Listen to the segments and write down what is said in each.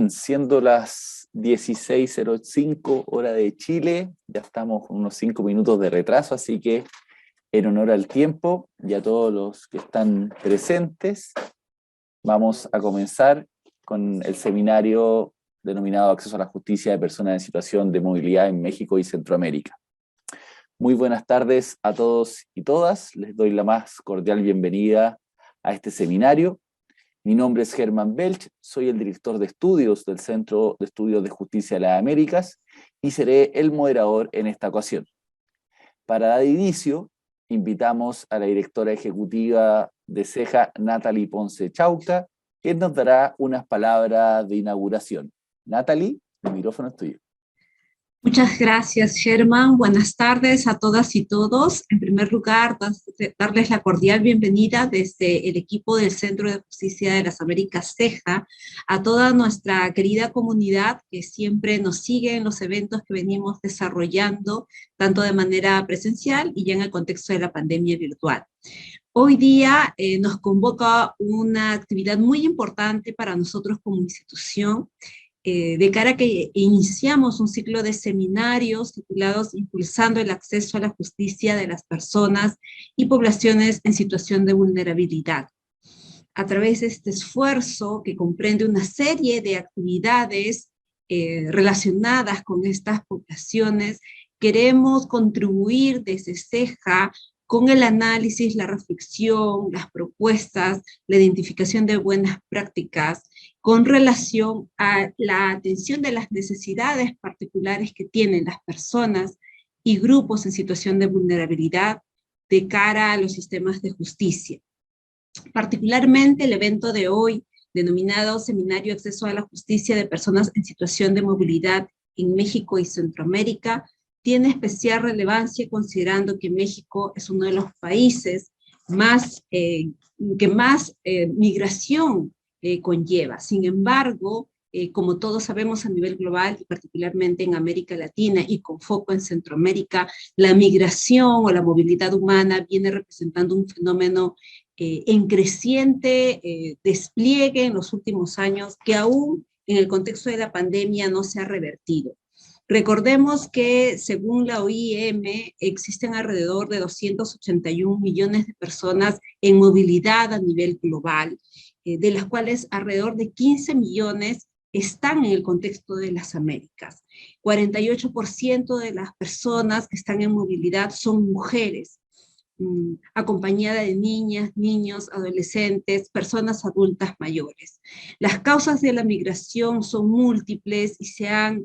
Siendo las 16:05 hora de Chile, ya estamos con unos 5 minutos de retraso, así que en honor al tiempo y a todos los que están presentes, vamos a comenzar con el seminario denominado Acceso a la Justicia de Personas en Situación de Movilidad en México y Centroamérica. Muy buenas tardes a todos y todas, les doy la más cordial bienvenida a este seminario. Mi nombre es Germán Belch, soy el director de estudios del Centro de Estudios de Justicia de las Américas y seré el moderador en esta ocasión. Para dar inicio, invitamos a la directora ejecutiva de CEJA, Natalie Ponce Chauca, quien nos dará unas palabras de inauguración. Natalie, el micrófono es tuyo. Muchas gracias, Germán. Buenas tardes a todas y todos. En primer lugar, darles la cordial bienvenida desde el equipo del Centro de Justicia de las Américas, CEJA, a toda nuestra querida comunidad que siempre nos sigue en los eventos que venimos desarrollando, tanto de manera presencial y ya en el contexto de la pandemia virtual. Hoy día nos convoca una actividad muy importante para nosotros como institución, de cara a que iniciamos un ciclo de seminarios titulados Impulsando el acceso a la justicia de las personas y poblaciones en situación de vulnerabilidad. A través de este esfuerzo, que comprende una serie de actividades relacionadas con estas poblaciones, queremos contribuir desde CEJA con el análisis, la reflexión, las propuestas, la identificación de buenas prácticas, con relación a la atención de las necesidades particulares que tienen las personas y grupos en situación de vulnerabilidad de cara a los sistemas de justicia. Particularmente el evento de hoy, denominado Seminario Acceso a la Justicia de Personas en Situación de Movilidad en México y Centroamérica, tiene especial relevancia considerando que México es uno de los países que más migración conlleva. Sin embargo, como todos sabemos a nivel global, y particularmente en América Latina y con foco en Centroamérica, la migración o la movilidad humana viene representando un fenómeno en creciente despliegue en los últimos años, que aún en el contexto de la pandemia no se ha revertido. Recordemos que según la OIM existen alrededor de 281 millones de personas en movilidad a nivel global, de las cuales alrededor de 15 millones están en el contexto de las Américas. 48% de las personas que están en movilidad son mujeres, acompañada de niñas, niños, adolescentes, personas adultas mayores. Las causas de la migración son múltiples y se han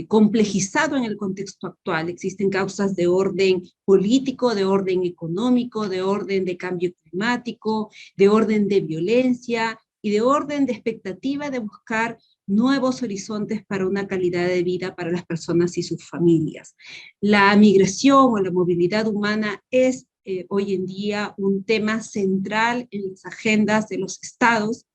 complejizado en el contexto actual. Existen causas de orden político, de orden económico, de orden de cambio climático, de orden de violencia y de orden de expectativa de buscar nuevos horizontes para una calidad de vida para las personas y sus familias. La migración o la movilidad humana es hoy en día un tema central en las agendas de los estados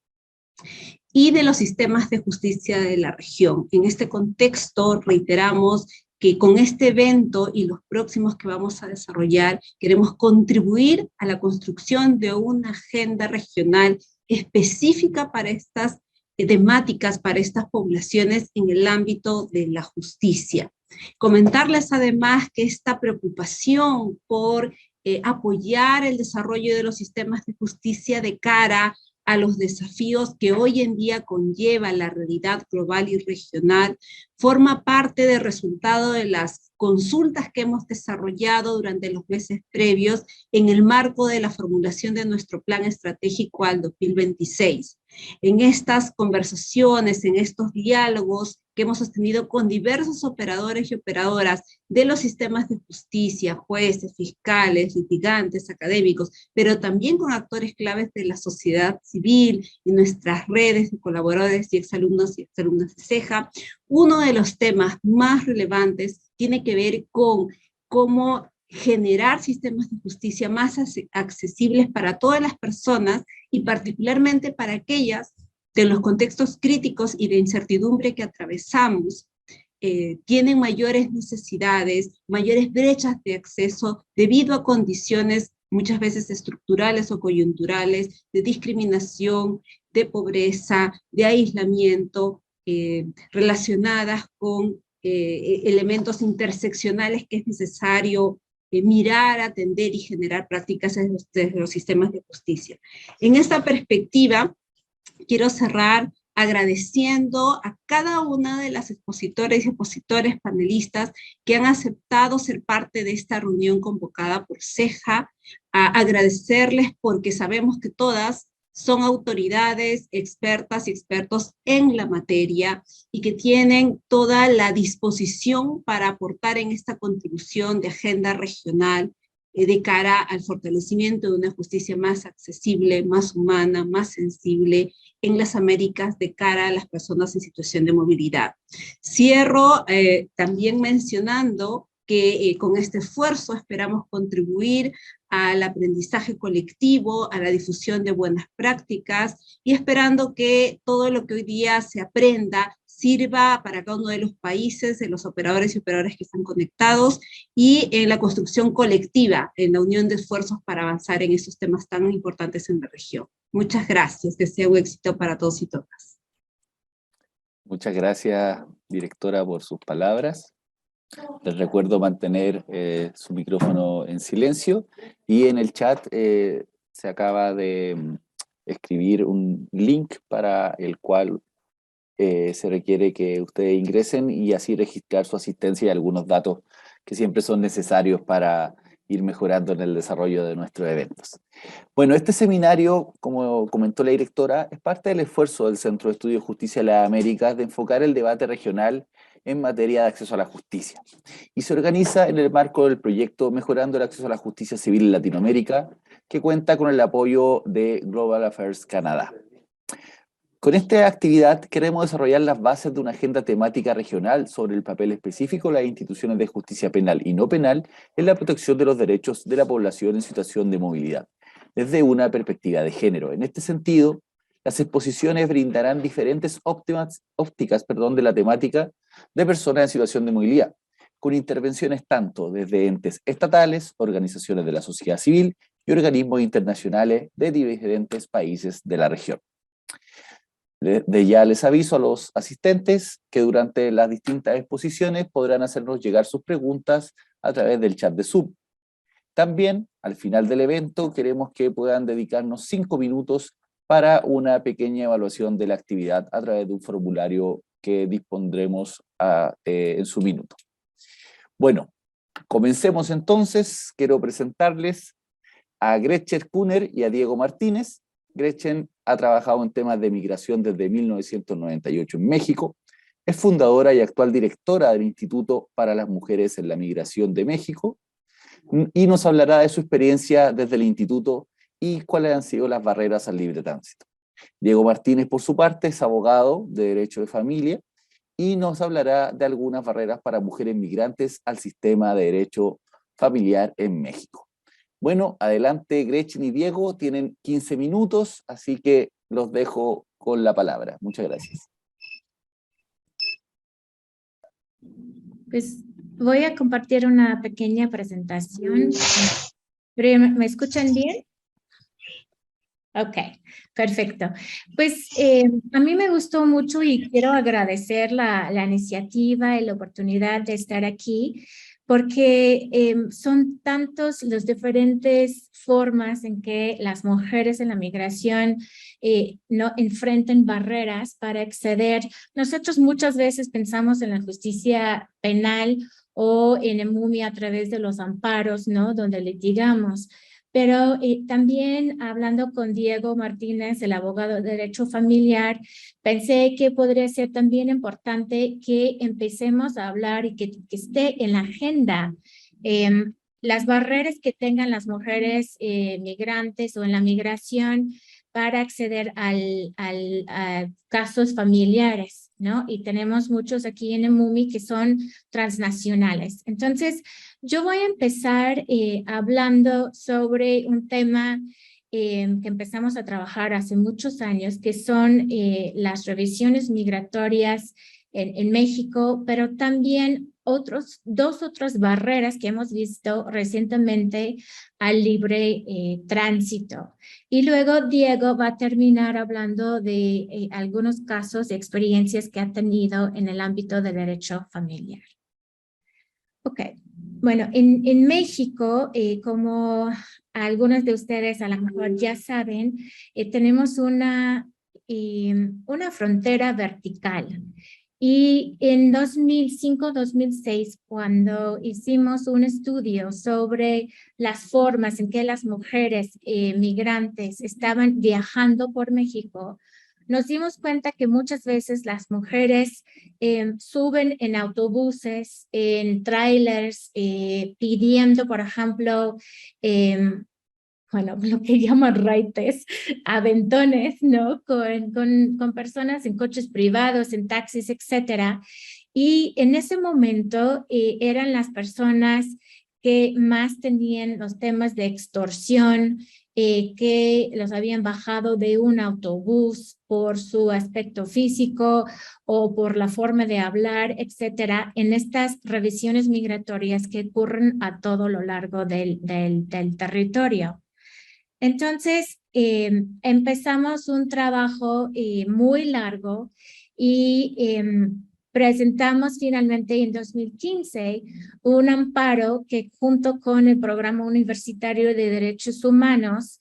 y de los sistemas de justicia de la región. En este contexto, reiteramos que con este evento y los próximos que vamos a desarrollar, queremos contribuir a la construcción de una agenda regional específica para estas temáticas, para estas poblaciones en el ámbito de la justicia. Comentarles además que esta preocupación por apoyar el desarrollo de los sistemas de justicia de cara a los desafíos que hoy en día conlleva la realidad global y regional, forma parte del resultado de las consultas que hemos desarrollado durante los meses previos en el marco de la formulación de nuestro plan estratégico al 2026. En estas conversaciones, en estos diálogos que hemos sostenido con diversos operadores y operadoras de los sistemas de justicia, jueces, fiscales, litigantes, académicos, pero también con actores claves de la sociedad civil y nuestras redes de colaboradores y exalumnos de CEJA, uno de los temas más relevantes tiene que ver con cómo generar sistemas de justicia más accesibles para todas las personas y particularmente para aquellas de los contextos críticos y de incertidumbre que atravesamos, tienen mayores necesidades, mayores brechas de acceso debido a condiciones muchas veces estructurales o coyunturales, de discriminación, de pobreza, de aislamiento, relacionadas con elementos interseccionales que es necesario mirar, atender y generar prácticas desde los sistemas de justicia. En esta perspectiva, quiero cerrar agradeciendo a cada una de las expositoras y expositores panelistas que han aceptado ser parte de esta reunión convocada por CEJA, a agradecerles porque sabemos que todas son autoridades, expertas y expertos en la materia y que tienen toda la disposición para aportar en esta contribución de agenda regional de cara al fortalecimiento de una justicia más accesible, más humana, más sensible en las Américas de cara a las personas en situación de movilidad. Cierro también mencionando que con este esfuerzo esperamos contribuir al aprendizaje colectivo, a la difusión de buenas prácticas y esperando que todo lo que hoy día se aprenda sirva para cada uno de los países, de los operadores y operadoras que están conectados y en la construcción colectiva, en la unión de esfuerzos para avanzar en esos temas tan importantes en la región. Muchas gracias, deseo un éxito para todos y todas. Muchas gracias, directora, por sus palabras. Les recuerdo mantener su micrófono en silencio y en el chat se acaba de escribir un link para el cual se requiere que ustedes ingresen y así registrar su asistencia y algunos datos que siempre son necesarios para ir mejorando en el desarrollo de nuestros eventos. Bueno, este seminario, como comentó la directora, es parte del esfuerzo del Centro de Estudios de Justicia de las Américas de enfocar el debate regional en materia de acceso a la justicia. Y se organiza en el marco del proyecto Mejorando el Acceso a la Justicia Civil en Latinoamérica, que cuenta con el apoyo de Global Affairs Canadá. Con esta actividad queremos desarrollar las bases de una agenda temática regional sobre el papel específico de las instituciones de justicia penal y no penal en la protección de los derechos de la población en situación de movilidad, desde una perspectiva de género. En este sentido, las exposiciones brindarán diferentes ópticas de la temática de personas en situación de movilidad, con intervenciones tanto desde entes estatales, organizaciones de la sociedad civil y organismos internacionales de diferentes países de la región. De ya les aviso a los asistentes que durante las distintas exposiciones podrán hacernos llegar sus preguntas a través del chat de Zoom. También, al final del evento, queremos que puedan dedicarnos 5 minutos para una pequeña evaluación de la actividad a través de un formulario que dispondremos en su minuto. Bueno, comencemos entonces. Quiero presentarles a Gretchen Kuhner y a Diego Martínez. Gretchen ha trabajado en temas de migración desde 1998 en México. Es fundadora y actual directora del Instituto para las Mujeres en la Migración de México y nos hablará de su experiencia desde el instituto y cuáles han sido las barreras al libre tránsito. Diego Martínez, por su parte, es abogado de Derecho de Familia y nos hablará de algunas barreras para mujeres migrantes al sistema de derecho familiar en México. Bueno, adelante Gretchen y Diego, tienen 15 minutos, así que los dejo con la palabra. Muchas gracias. Pues voy a compartir una pequeña presentación. ¿Me escuchan bien? Ok, perfecto. Pues a mí me gustó mucho y quiero agradecer la iniciativa y la oportunidad de estar aquí, porque son tantos las diferentes formas en que las mujeres en la migración no enfrentan barreras para acceder. Nosotros muchas veces pensamos en la justicia penal o en el MUMI a través de los amparos, ¿no? Donde litigamos. Pero también hablando con Diego Martínez, el abogado de Derecho Familiar, pensé que podría ser también importante que empecemos a hablar y que esté en la agenda las barreras que tengan las mujeres migrantes o en la migración para acceder a casos familiares, ¿no? Y tenemos muchos aquí en el MUMI que son transnacionales. Entonces, yo voy a empezar hablando sobre un tema que empezamos a trabajar hace muchos años, que son las revisiones migratorias en México, pero también dos otras barreras que hemos visto recientemente al libre tránsito. Y luego Diego va a terminar hablando de algunos casos y experiencias que ha tenido en el ámbito del derecho familiar. Ok, bueno, en México, como algunos de ustedes a lo mejor ya saben, tenemos una frontera vertical. Y en 2005-2006, cuando hicimos un estudio sobre las formas en que las mujeres migrantes estaban viajando por México, nos dimos cuenta que muchas veces las mujeres suben en autobuses, en trailers, pidiendo, por ejemplo, bueno, lo que llaman raites, aventones, ¿no? Con personas en coches privados, en taxis, etcétera. Y en ese momento eran las personas que más tenían los temas de extorsión, que los habían bajado de un autobús por su aspecto físico o por la forma de hablar, etcétera, en estas revisiones migratorias que ocurren a todo lo largo del territorio. Entonces, empezamos un trabajo muy largo y presentamos finalmente en 2015 un amparo que junto con el Programa Universitario de Derechos Humanos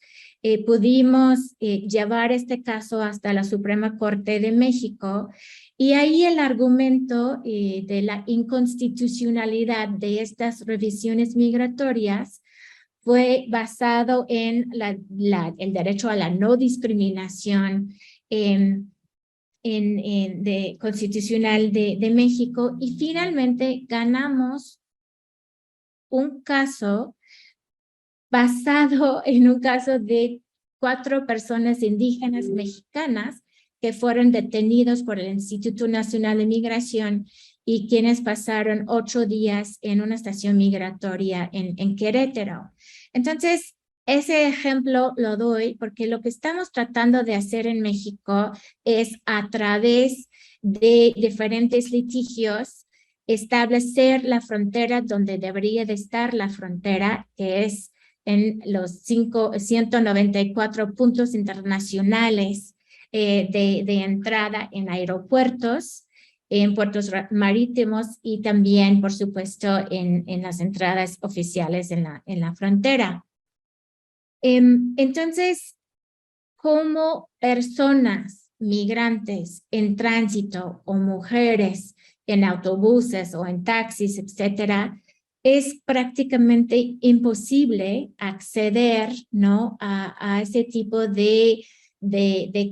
pudimos llevar este caso hasta la Suprema Corte de México. Y ahí el argumento de la inconstitucionalidad de estas revisiones migratorias fue basado en el derecho a la no discriminación constitucional de México, y finalmente ganamos un caso basado en un caso de 4 personas indígenas mexicanas que fueron detenidos por el Instituto Nacional de Migración y quienes pasaron 8 días en una estación migratoria en Querétaro. Entonces, ese ejemplo lo doy porque lo que estamos tratando de hacer en México es, a través de diferentes litigios, establecer la frontera donde debería de estar la frontera, que es en los 194 puntos internacionales de entrada en aeropuertos, en puertos marítimos y también, por supuesto, en las entradas oficiales en la frontera. Entonces, como personas migrantes en tránsito o mujeres en autobuses o en taxis, etcétera, es prácticamente imposible acceder, ¿no?, a ese tipo de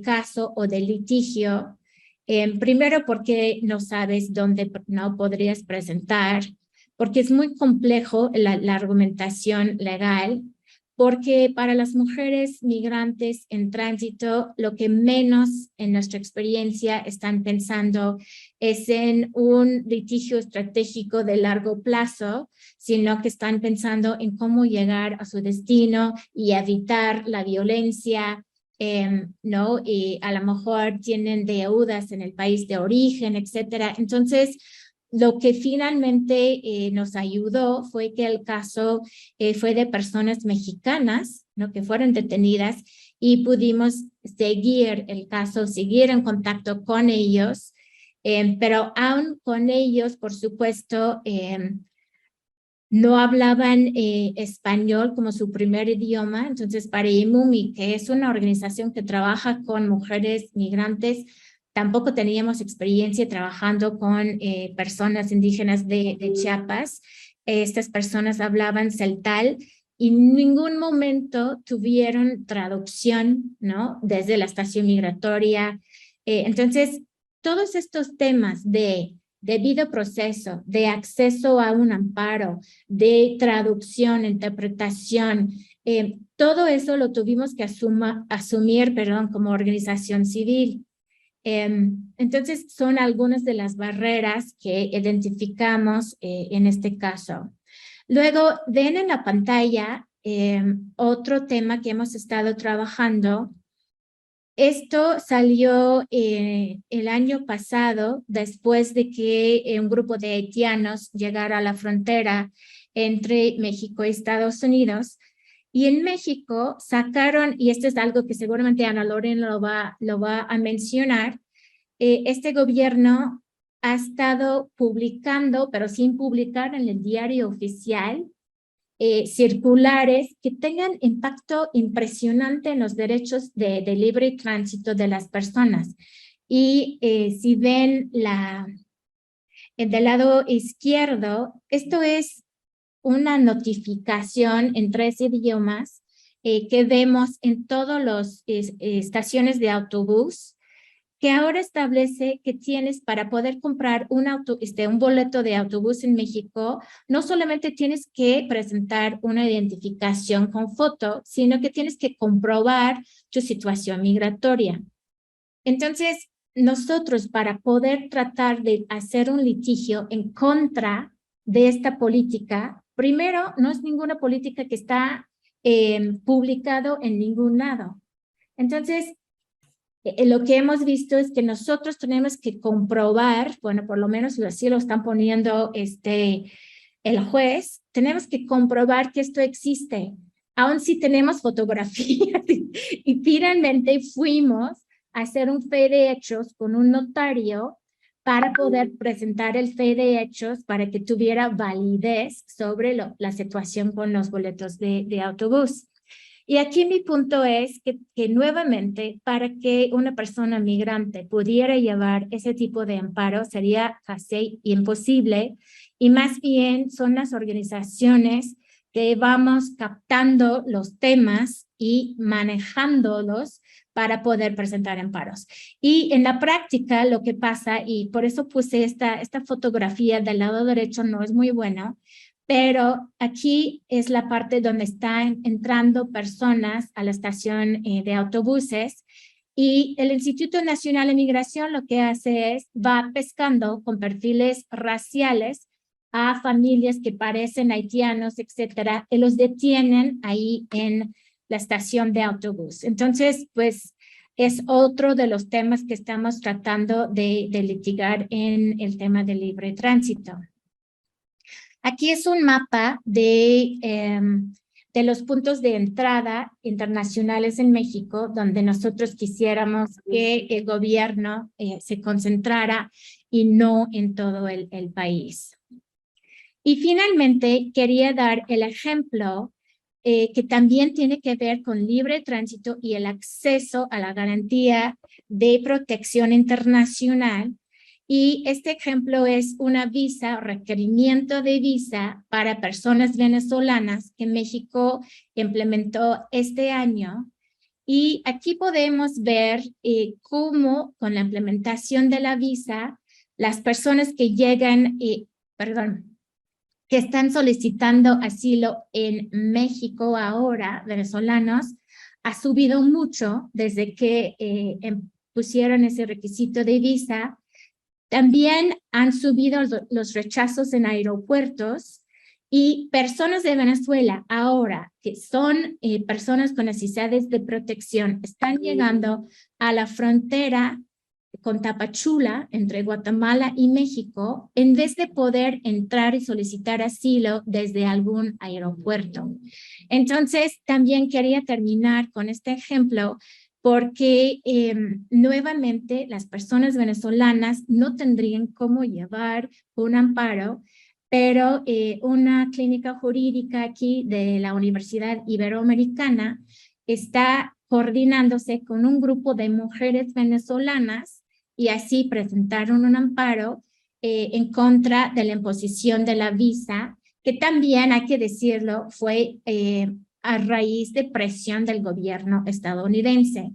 caso o de litigio. Primero porque no sabes dónde no podrías presentar, porque es muy complejo la argumentación legal, porque para las mujeres migrantes en tránsito, lo que menos en nuestra experiencia están pensando es en un litigio estratégico de largo plazo, sino que están pensando en cómo llegar a su destino y evitar la violencia, ¿no? Y a lo mejor tienen deudas en el país de origen, etcétera. Entonces, lo que finalmente nos ayudó fue que el caso fue de personas mexicanas, ¿no?, que fueron detenidas, y pudimos seguir el caso, seguir en contacto con ellos, pero aún con ellos, por supuesto, no hablaban español como su primer idioma. Entonces, para IMUMI, que es una organización que trabaja con mujeres migrantes, tampoco teníamos experiencia trabajando con personas indígenas de Chiapas. Estas personas hablaban celtal y en ningún momento tuvieron traducción, ¿no?, desde la estación migratoria. Entonces, todos estos temas de debido proceso, de acceso a un amparo, de traducción, interpretación, todo eso lo tuvimos que asumir, como organización civil. Entonces, son algunas de las barreras que identificamos en este caso. Luego, ven en la pantalla otro tema que hemos estado trabajando Esto salió el año pasado, después de que un grupo de haitianos llegara a la frontera entre México y Estados Unidos. Y en México sacaron, y esto es algo que seguramente Ana Loren lo va a mencionar, este gobierno ha estado publicando, pero sin publicar en el diario oficial, circulares que tengan impacto impresionante en los derechos de libre tránsito de las personas. Y si ven del lado izquierdo, esto es una notificación en 3 idiomas que vemos en todas las estaciones de autobús, que ahora establece que tienes para poder comprar un boleto de autobús en México, no solamente tienes que presentar una identificación con foto, sino que tienes que comprobar tu situación migratoria. Entonces, nosotros para poder tratar de hacer un litigio en contra de esta política, primero, no es ninguna política que está publicado en ningún lado. Entonces, lo que hemos visto es que nosotros tenemos que comprobar, bueno, por lo menos así lo están poniendo el juez, tenemos que comprobar que esto existe, aun si tenemos fotografías y finalmente fuimos a hacer un fe de hechos con un notario para poder presentar el fe de hechos para que tuviera validez sobre la situación con los boletos de autobús. Y aquí mi punto es que nuevamente para que una persona migrante pudiera llevar ese tipo de amparo sería casi imposible, y más bien son las organizaciones que vamos captando los temas y manejándolos para poder presentar amparos. Y en la práctica lo que pasa, y por eso puse esta fotografía del lado derecho, no es muy buena, pero aquí es la parte donde están entrando personas a la estación de autobuses, y el Instituto Nacional de Migración lo que hace es va pescando con perfiles raciales a familias que parecen haitianos, etcétera, y los detienen ahí en la estación de autobús. Entonces, pues es otro de los temas que estamos tratando de litigar en el tema del libre tránsito. Aquí es un mapa de los puntos de entrada internacionales en México, donde nosotros quisiéramos que el gobierno se concentrara y no en todo el país. Y finalmente quería dar el ejemplo que también tiene que ver con libre tránsito y el acceso a la garantía de protección internacional. Y este ejemplo es una visa, requerimiento de visa para personas venezolanas que México implementó este año. Y aquí podemos ver cómo con la implementación de la visa, las personas que llegan, que están solicitando asilo en México ahora, venezolanos, ha subido mucho desde que pusieron ese requisito de visa. También han subido los rechazos en aeropuertos, y personas de Venezuela ahora, que son personas con necesidades de protección, están llegando a la frontera con Tapachula, entre Guatemala y México, en vez de poder entrar y solicitar asilo desde algún aeropuerto. Entonces, también quería terminar con este ejemplo, porque nuevamente las personas venezolanas no tendrían cómo llevar un amparo, pero una clínica jurídica aquí de la Universidad Iberoamericana está coordinándose con un grupo de mujeres venezolanas, y así presentaron un amparo en contra de la imposición de la visa, que también, hay que decirlo, fue a raíz de presión del gobierno estadounidense.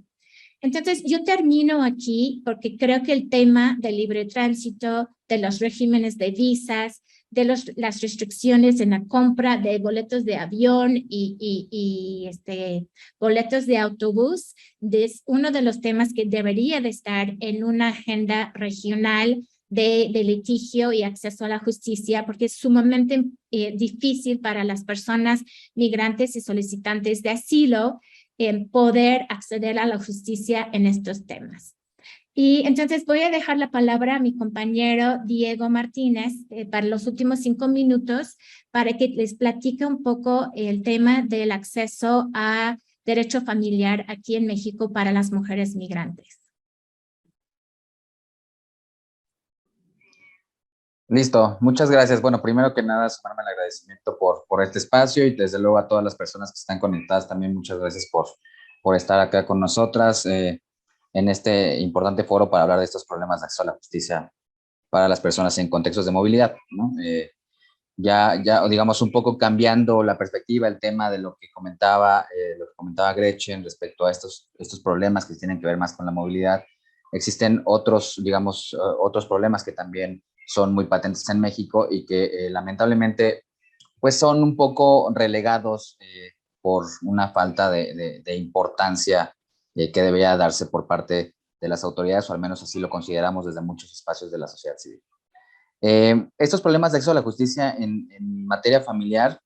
Entonces, yo termino aquí porque creo que el tema del libre tránsito, de los regímenes de visas, de las restricciones en la compra de boletos de avión y boletos de autobús, es uno de los temas que debería de estar en una agenda regional de litigio y acceso a la justicia, porque es sumamente difícil para las personas migrantes y solicitantes de asilo poder acceder a la justicia en estos temas. Y entonces voy a dejar la palabra a mi compañero Diego Martínez para los últimos 5 minutos para que les platique un poco el tema del acceso a derecho familiar aquí en México para las mujeres migrantes. Listo, muchas gracias. Bueno, primero que nada, sumarme el agradecimiento por este espacio y desde luego a todas las personas que están conectadas también muchas gracias por estar acá con nosotras en este importante foro para hablar de estos problemas de acceso a la justicia para las personas en contextos de movilidad, ¿no? Ya, digamos, un poco cambiando la perspectiva, el tema de lo que comentaba Gretchen respecto a estos problemas que tienen que ver más con la movilidad. Existen otros, digamos, otros problemas que también son muy patentes en México y que lamentablemente pues son un poco relegados por una falta de importancia que debería darse por parte de las autoridades, o al menos así lo consideramos desde muchos espacios de la sociedad civil. Estos problemas de acceso a la justicia en materia familiar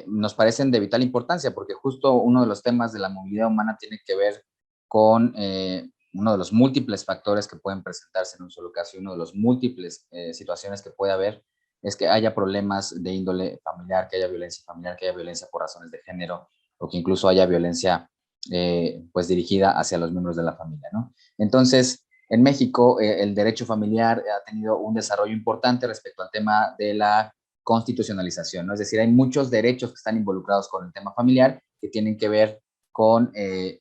nos parecen de vital importancia porque justo uno de los temas de la movilidad humana tiene que ver con uno de los múltiples factores que pueden presentarse en un solo caso y uno de los múltiples situaciones que puede haber es que haya problemas de índole familiar, que haya violencia familiar, que haya violencia por razones de género o que incluso haya violencia pues dirigida hacia los miembros de la familia, ¿no? Entonces, en México, el derecho familiar ha tenido un desarrollo importante respecto al tema de la constitucionalización, ¿no? Es decir, hay muchos derechos que están involucrados con el tema familiar que tienen que ver con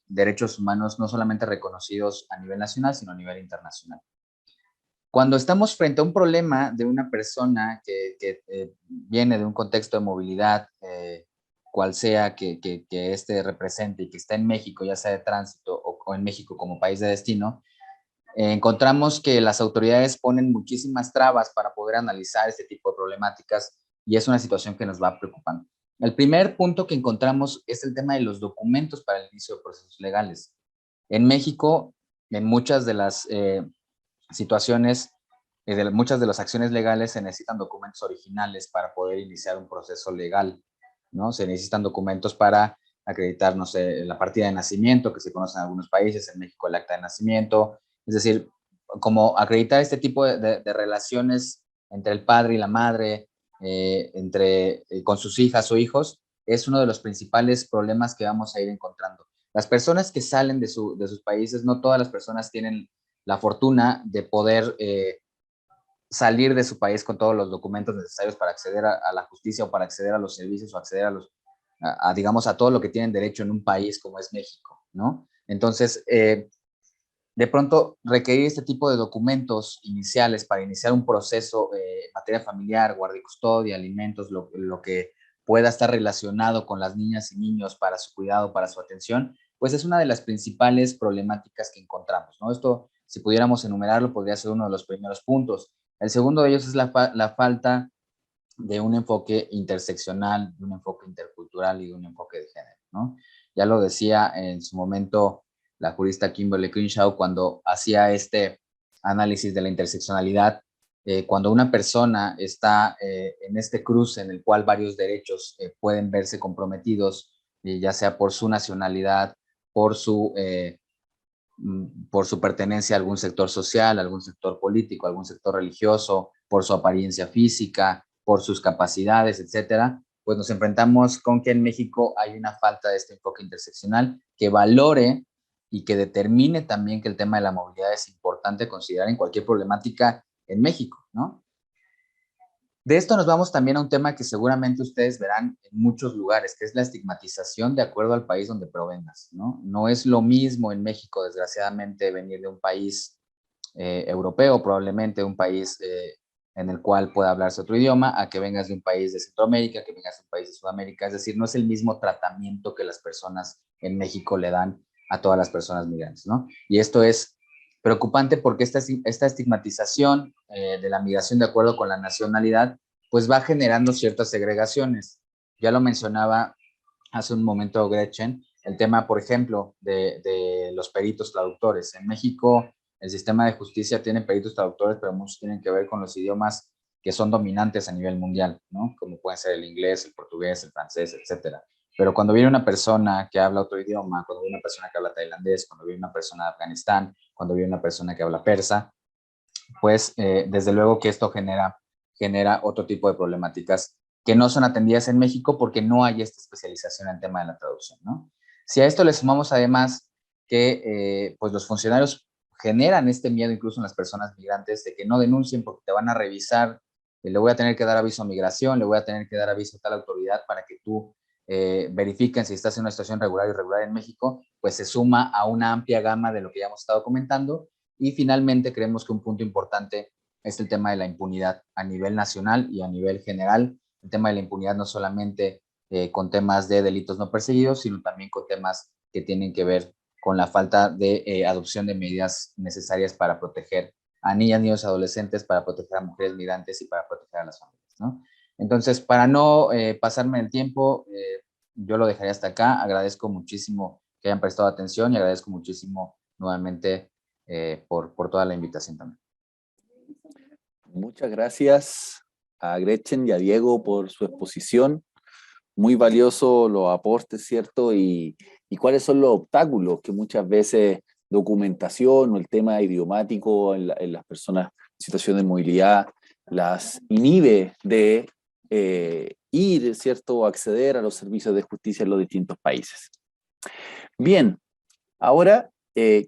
derechos humanos no solamente reconocidos a nivel nacional, sino a nivel internacional. Cuando estamos frente a un problema de una persona que viene de un contexto de movilidad, cual sea que este represente y que está en México, ya sea de tránsito o en México como país de destino, encontramos que las autoridades ponen muchísimas trabas para poder analizar este tipo de problemáticas y es una situación que nos va preocupando. El primer punto que encontramos es el tema de los documentos para el inicio de procesos legales. En México, en muchas de las situaciones, muchas de las acciones legales se necesitan documentos originales para poder iniciar un proceso legal, ¿no? Se necesitan documentos para acreditar, no sé, la partida de nacimiento, que se conoce en algunos países, en México el acta de nacimiento, es decir, como acreditar este tipo de relaciones entre el padre y la madre, con sus hijas o hijos, es uno de los principales problemas que vamos a ir encontrando. Las personas que salen de sus países, no todas las personas tienen la fortuna de poder salir de su país con todos los documentos necesarios para acceder a la justicia o para acceder a los servicios o acceder digamos, a todo lo que tienen derecho en un país como es México, ¿no? Entonces, de pronto, requerir este tipo de documentos iniciales para iniciar un proceso en materia familiar, guardia y custodia, alimentos, lo que pueda estar relacionado con las niñas y niños para su cuidado, para su atención, pues es una de las principales problemáticas que encontramos, ¿no? Esto, si pudiéramos enumerarlo, podría ser uno de los primeros puntos. El segundo de ellos es la falta de un enfoque interseccional, de un enfoque intercultural y de un enfoque de género, ¿no? Ya lo decía en su momento la jurista Kimberly Crenshaw cuando hacía este análisis de la interseccionalidad, cuando una persona está en este cruce en el cual varios derechos pueden verse comprometidos, ya sea por su nacionalidad, por su pertenencia a algún sector social, algún sector político, algún sector religioso, por su apariencia física, por sus capacidades, etcétera, pues nos enfrentamos con que en México hay una falta de este enfoque interseccional que valore y que determine también que el tema de la movilidad es importante considerar en cualquier problemática en México, ¿no? De esto nos vamos también a un tema que seguramente ustedes verán en muchos lugares, que es la estigmatización de acuerdo al país donde provengas, ¿no? No es lo mismo en México, desgraciadamente, venir de un país europeo, probablemente un país en el cual pueda hablarse otro idioma, a que vengas de un país de Centroamérica, que vengas de un país de Sudamérica, es decir, no es el mismo tratamiento que las personas en México le dan a todas las personas migrantes, ¿no? Y esto es preocupante porque esta estigmatización de la migración de acuerdo con la nacionalidad, pues va generando ciertas segregaciones. Ya lo mencionaba hace un momento Gretchen, el tema, por ejemplo, de los peritos traductores. En México, el sistema de justicia tiene peritos traductores, pero muchos tienen que ver con los idiomas que son dominantes a nivel mundial, ¿no? Como pueden ser el inglés, el portugués, el francés, etcétera. Pero cuando viene una persona que habla otro idioma, cuando viene una persona que habla tailandés, cuando viene una persona de Afganistán, cuando viene una persona que habla persa, pues desde luego que esto genera otro tipo de problemáticas que no son atendidas en México porque no hay esta especialización en el tema de la traducción, ¿no? Si a esto le sumamos además que pues los funcionarios generan este miedo incluso en las personas migrantes de que no denuncien porque te van a revisar, le voy a tener que dar aviso a migración, le voy a tener que dar aviso a tal autoridad para que tú verifiquen si estás en una situación regular o irregular en México, pues se suma a una amplia gama de lo que ya hemos estado comentando. Y finalmente creemos que un punto importante es el tema de la impunidad a nivel nacional y a nivel general. El tema de la impunidad no solamente con temas de delitos no perseguidos, sino también con temas que tienen que ver con la falta de adopción de medidas necesarias para proteger a niñas, niños, adolescentes, para proteger a mujeres migrantes y para proteger a las familias, ¿no? Entonces, para no pasarme el tiempo, yo lo dejaría hasta acá. Agradezco muchísimo que hayan prestado atención y agradezco muchísimo nuevamente por toda la invitación también. Muchas gracias a Gretchen y a Diego por su exposición. Muy valioso los aportes, ¿cierto? Y cuáles son los obstáculos que muchas veces documentación o el tema idiomático en las personas en situación de movilidad las inhibe de ir, ¿cierto? O acceder a los servicios de justicia en los distintos países. Bien, ahora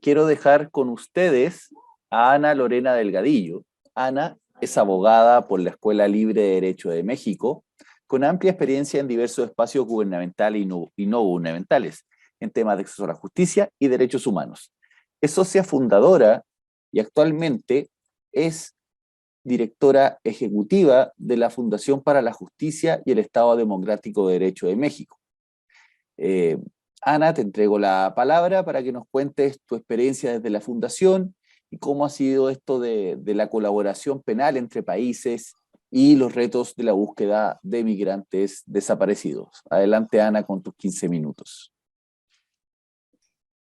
quiero dejar con ustedes a Ana Lorena Delgadillo. Ana es abogada por la Escuela Libre de Derecho de México, con amplia experiencia en diversos espacios gubernamentales y no gubernamentales, en temas de acceso a la justicia y derechos humanos. Es socia fundadora y actualmente es directora ejecutiva de la Fundación para la Justicia y el Estado Democrático de Derecho de México. Ana, te entrego la palabra para que nos cuentes tu experiencia desde la Fundación y cómo ha sido esto de la colaboración penal entre países y los retos de la búsqueda de migrantes desaparecidos. Adelante, Ana, con tus 15 minutos.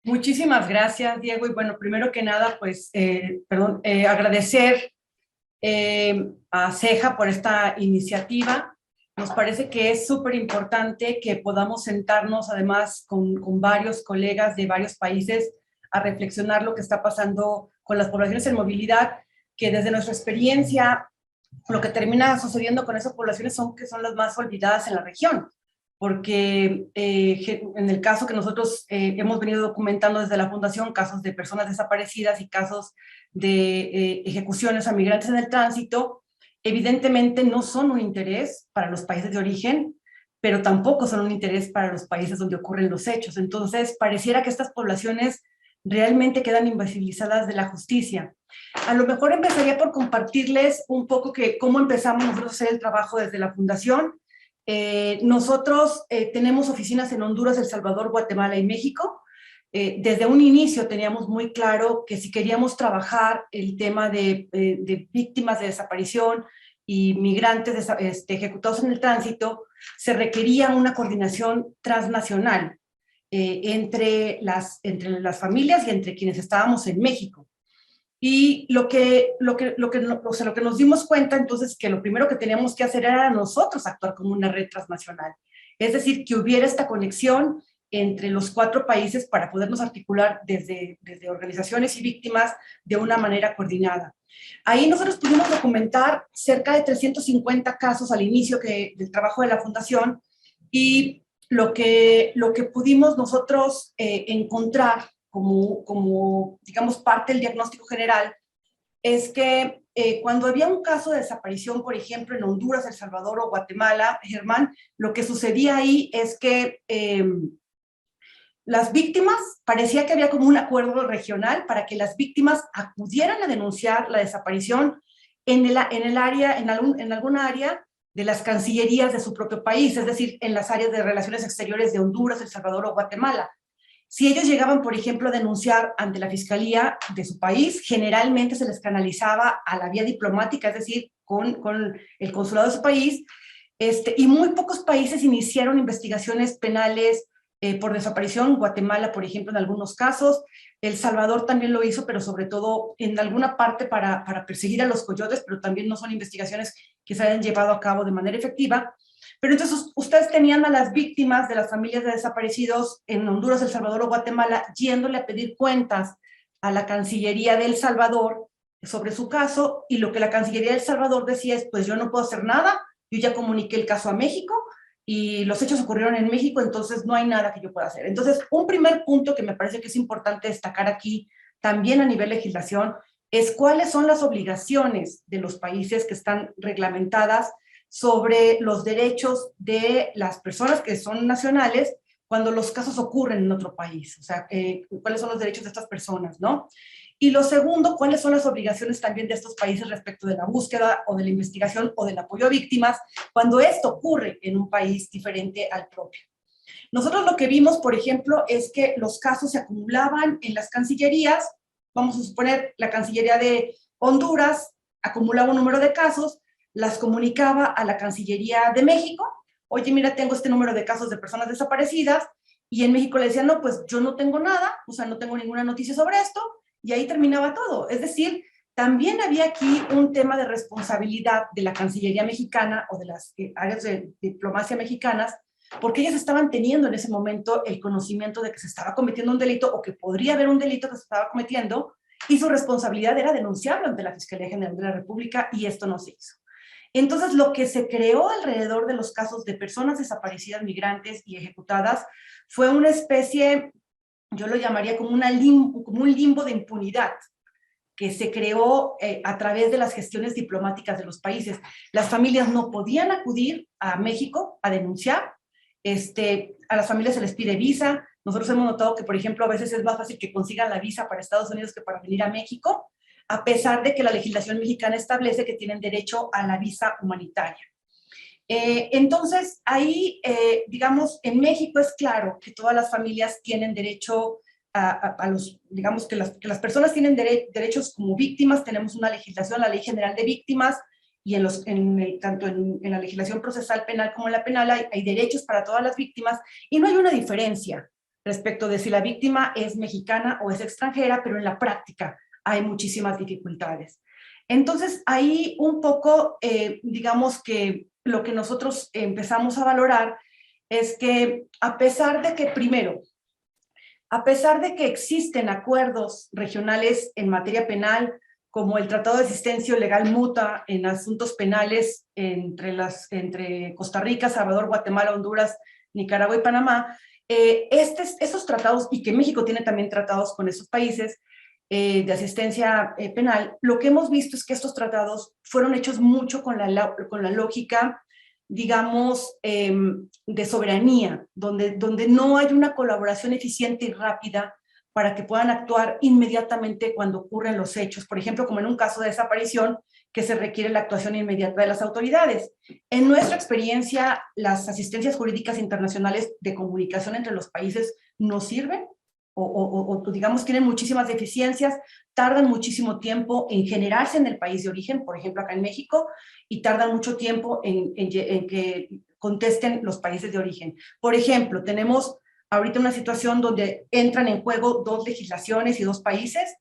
Muchísimas gracias, Diego. Y bueno, primero que nada, pues, agradecer a CEJA por esta iniciativa. Nos parece que es súper importante que podamos sentarnos, además, con varios colegas de varios países a reflexionar lo que está pasando con las poblaciones en movilidad, que desde nuestra experiencia, lo que termina sucediendo con esas poblaciones son las más olvidadas en la región, porque en el caso que nosotros hemos venido documentando desde la Fundación, casos de personas desaparecidas y casos de ejecuciones a migrantes en el tránsito, evidentemente no son un interés para los países de origen, pero tampoco son un interés para los países donde ocurren los hechos. Entonces, pareciera que estas poblaciones realmente quedan invisibilizadas de la justicia. A lo mejor empezaría por compartirles un poco cómo empezamos nosotros a hacer el trabajo desde la Fundación. Nosotros tenemos oficinas en Honduras, El Salvador, Guatemala y México. Desde un inicio teníamos muy claro que si queríamos trabajar el tema de víctimas de desaparición y migrantes ejecutados en el tránsito, se requería una coordinación transnacional entre las familias y entre quienes estábamos en México. Y lo que nos dimos cuenta entonces que lo primero que teníamos que hacer era nosotros actuar como una red transnacional. Es decir, que hubiera esta conexión entre los 4 países para podernos articular desde organizaciones y víctimas de una manera coordinada. Ahí nosotros pudimos documentar cerca de 350 casos al inicio del trabajo de la Fundación, y lo que pudimos nosotros encontrar como, digamos, parte del diagnóstico general, es que cuando había un caso de desaparición, por ejemplo, en Honduras, El Salvador o Guatemala, Germán, lo que sucedía ahí es que las víctimas, parecía que había como un acuerdo regional para que las víctimas acudieran a denunciar la desaparición en alguna área de las cancillerías de su propio país, es decir, en las áreas de relaciones exteriores de Honduras, El Salvador o Guatemala. Si ellos llegaban, por ejemplo, a denunciar ante la fiscalía de su país, generalmente se les canalizaba a la vía diplomática, es decir, con el consulado de su país, y muy pocos países iniciaron investigaciones penales por desaparición. Guatemala, por ejemplo, en algunos casos. El Salvador también lo hizo, pero sobre todo en alguna parte para perseguir a los coyotes, pero también no son investigaciones que se hayan llevado a cabo de manera efectiva. Pero entonces ustedes tenían a las víctimas de las familias de desaparecidos en Honduras, El Salvador o Guatemala yéndole a pedir cuentas a la Cancillería de El Salvador sobre su caso, y lo que la Cancillería de El Salvador decía es, pues yo no puedo hacer nada, yo ya comuniqué el caso a México, y los hechos ocurrieron en México, entonces no hay nada que yo pueda hacer. Entonces, un primer punto que me parece que es importante destacar aquí, también a nivel legislación, es cuáles son las obligaciones de los países que están reglamentadas sobre los derechos de las personas que son nacionales cuando los casos ocurren en otro país. O sea, cuáles son los derechos de estas personas, ¿no? Y lo segundo, cuáles son las obligaciones también de estos países respecto de la búsqueda o de la investigación o del apoyo a víctimas cuando esto ocurre en un país diferente al propio. Nosotros lo que vimos, por ejemplo, es que los casos se acumulaban en las cancillerías. Vamos a suponer, la Cancillería de Honduras acumulaba un número de casos, las comunicaba a la Cancillería de México. Oye, mira, tengo este número de casos de personas desaparecidas, y en México le decían, no, pues yo no tengo nada, o sea, no tengo ninguna noticia sobre esto, y ahí terminaba todo. Es decir, también había aquí un tema de responsabilidad de la Cancillería mexicana o de las áreas de diplomacia mexicanas, porque ellas estaban teniendo en ese momento el conocimiento de que se estaba cometiendo un delito o que podría haber un delito que se estaba cometiendo, y su responsabilidad era denunciarlo ante la Fiscalía General de la República, y esto no se hizo. Entonces, lo que se creó alrededor de los casos de personas desaparecidas, migrantes y ejecutadas fue una especie, yo lo llamaría como un limbo de impunidad, que se creó a través de las gestiones diplomáticas de los países. Las familias no podían acudir a México a denunciar, a las familias se les pide visa. Nosotros hemos notado que, por ejemplo, a veces es más fácil que consigan la visa para Estados Unidos que para venir a México, a pesar de que la legislación mexicana establece que tienen derecho a la visa humanitaria. Entonces, ahí, digamos, en México es claro que todas las familias tienen derecho a los, digamos, que las personas tienen derechos como víctimas. Tenemos una legislación, la Ley General de Víctimas, y tanto en la legislación procesal penal como en la penal hay derechos para todas las víctimas, y no hay una diferencia respecto de si la víctima es mexicana o es extranjera, pero en la práctica hay muchísimas dificultades. Entonces, ahí un poco, digamos que lo que nosotros empezamos a valorar es que a pesar de que, primero, a pesar de que existen acuerdos regionales en materia penal, como el Tratado de Asistencia Legal Mutua en asuntos penales entre Costa Rica, Salvador, Guatemala, Honduras, Nicaragua y Panamá, esos tratados, y que México tiene también tratados con esos países de asistencia penal, lo que hemos visto es que estos tratados fueron hechos mucho con la lógica, digamos, de soberanía, donde no hay una colaboración eficiente y rápida para que puedan actuar inmediatamente cuando ocurren los hechos. Por ejemplo, como en un caso de desaparición, que se requiere la actuación inmediata de las autoridades. En nuestra experiencia, las asistencias jurídicas internacionales de comunicación entre los países no sirven, o digamos tienen muchísimas deficiencias, tardan muchísimo tiempo en generarse en el país de origen, por ejemplo acá en México, y tardan mucho tiempo en que contesten los países de origen. Por ejemplo, tenemos ahorita una situación donde entran en juego dos legislaciones y dos países.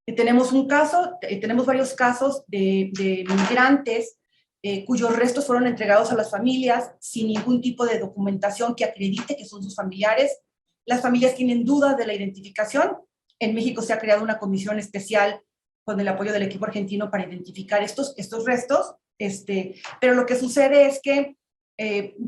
Tenemos tenemos varios casos de migrantes cuyos restos fueron entregados a las familias sin ningún tipo de documentación que acredite que son sus familiares. Las familias tienen dudas de la identificación. En México se ha creado una comisión especial con el apoyo del equipo argentino para identificar estos restos, pero lo que sucede es que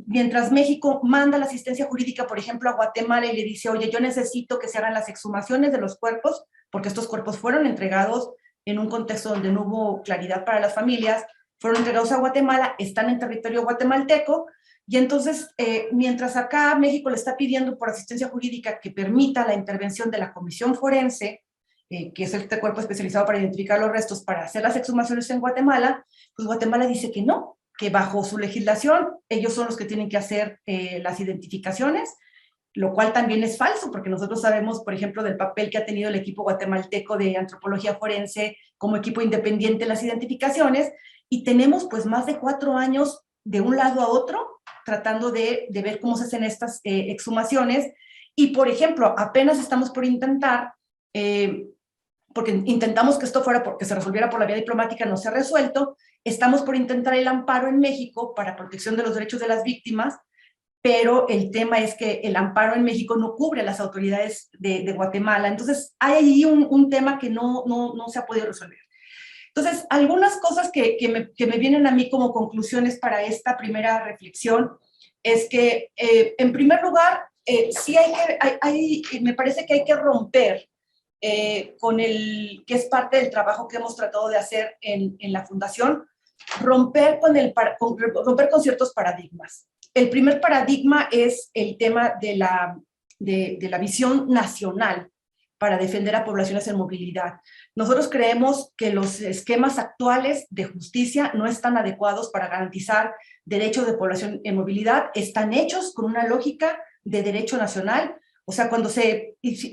mientras México manda la asistencia jurídica, por ejemplo, a Guatemala y le dice, oye, yo necesito que se hagan las exhumaciones de los cuerpos, porque estos cuerpos fueron entregados en un contexto donde no hubo claridad para las familias, fueron entregados a Guatemala, están en territorio guatemalteco, y entonces, mientras acá México le está pidiendo por asistencia jurídica que permita la intervención de la comisión forense, que es este cuerpo especializado para identificar los restos, para hacer las exhumaciones en Guatemala, pues Guatemala dice que no, que bajo su legislación ellos son los que tienen que hacer las identificaciones, lo cual también es falso, porque nosotros sabemos, por ejemplo, del papel que ha tenido el equipo guatemalteco de antropología forense como equipo independiente en las identificaciones, y tenemos pues más de 4 años de un lado a otro tratando de ver cómo se hacen estas exhumaciones, y por ejemplo, apenas estamos por intentar, porque intentamos que esto fuera porque se resolviera por la vía diplomática, no se ha resuelto, Estamos por intentar el amparo en México para protección de los derechos de las víctimas, pero el tema es que el amparo en México no cubre a las autoridades de Guatemala. Entonces, hay ahí un tema que no se ha podido resolver. Entonces, algunas cosas que me vienen a mí como conclusiones para esta primera reflexión es que, en primer lugar, sí me parece que hay que romper con que es parte del trabajo que hemos tratado de hacer en la Fundación, romper con ciertos paradigmas. El primer paradigma es el tema de la visión nacional para defender a poblaciones en movilidad. Nosotros creemos que los esquemas actuales de justicia no están adecuados para garantizar derechos de población en movilidad, están hechos con una lógica de derecho nacional. O sea,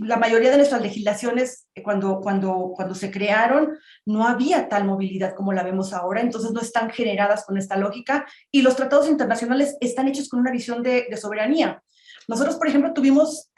la mayoría de nuestras legislaciones, cuando se crearon, no había tal movilidad como la vemos ahora, entonces no están generadas con esta lógica, y los tratados internacionales están hechos con una visión de soberanía. Nosotros, por ejemplo, tuvimos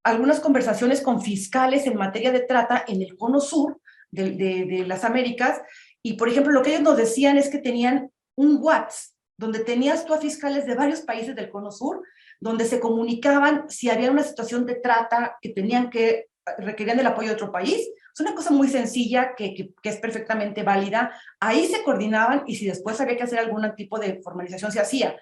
algunas conversaciones con fiscales en materia de trata en el cono sur de las Américas, y por ejemplo, lo que ellos nos decían es que tenían un WhatsApp, donde tenías tú a fiscales de varios países del cono sur, donde se comunicaban si había una situación de trata que requerían del apoyo de otro país. Es una cosa muy sencilla que es perfectamente válida. Ahí se coordinaban, y si después había que hacer algún tipo de formalización, se hacía.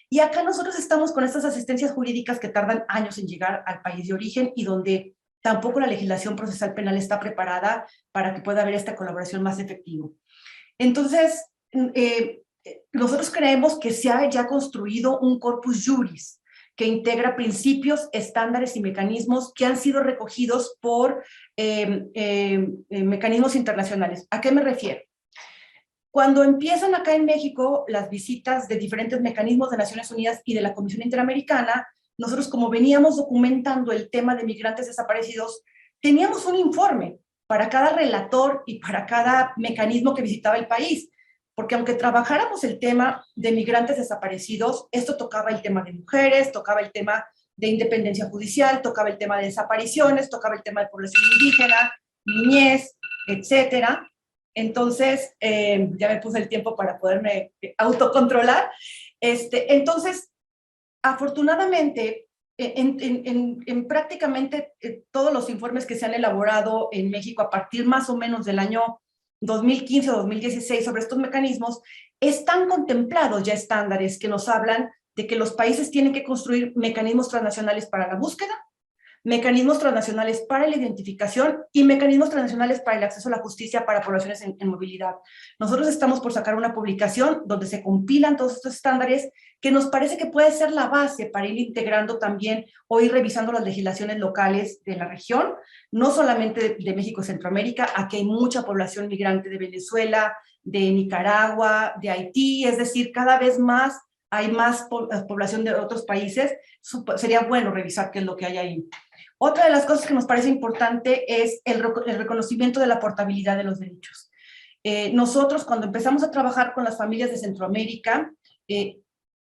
Y acá nosotros estamos con estas asistencias jurídicas que tardan años en llegar al país de origen, y donde tampoco la legislación procesal penal está preparada para que pueda haber esta colaboración más efectiva. Entonces, nosotros creemos que se ha ya construido un corpus juris que integra principios, estándares y mecanismos que han sido recogidos por mecanismos internacionales. ¿A qué me refiero? Cuando empiezan acá en México las visitas de diferentes mecanismos de Naciones Unidas y de la Comisión Interamericana, nosotros, como veníamos documentando el tema de migrantes desaparecidos, teníamos un informe para cada relator y para cada mecanismo que visitaba el país. Porque aunque trabajáramos el tema de migrantes desaparecidos, esto tocaba el tema de mujeres, tocaba el tema de independencia judicial, tocaba el tema de desapariciones, tocaba el tema de población indígena, niñez, etcétera. Entonces, ya me puse el tiempo para poderme autocontrolar. Entonces, afortunadamente, en prácticamente todos los informes que se han elaborado en México a partir más o menos del año 2015 o 2016 sobre estos mecanismos, están contemplados ya estándares que nos hablan de que los países tienen que construir mecanismos transnacionales para la búsqueda, mecanismos transnacionales para la identificación y mecanismos transnacionales para el acceso a la justicia para poblaciones en movilidad. Nosotros estamos por sacar una publicación donde se compilan todos estos estándares, que nos parece que puede ser la base para ir integrando también o ir revisando las legislaciones locales de la región, no solamente de México y Centroamérica. Aquí hay mucha población migrante de Venezuela, de Nicaragua, de Haití, es decir, cada vez más hay más población de otros países. Sería bueno revisar qué es lo que hay ahí. Otra de las cosas que nos parece importante es el reconocimiento de la portabilidad de los derechos. Nosotros, cuando empezamos a trabajar con las familias de Centroamérica,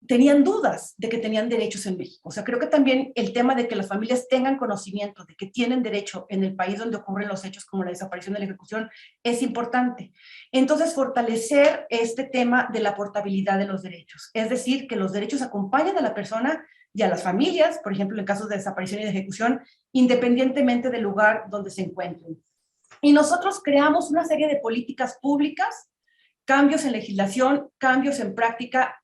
tenían dudas de que tenían derechos en México. O sea, creo que también el tema de que las familias tengan conocimiento de que tienen derecho en el país donde ocurren los hechos como la desaparición de la ejecución es importante. Entonces, fortalecer este tema de la portabilidad de los derechos. Es decir, que los derechos acompañen a la persona y a las familias, por ejemplo, en casos de desaparición y de ejecución, independientemente del lugar donde se encuentren. Y nosotros creamos una serie de políticas públicas, cambios en legislación, cambios en práctica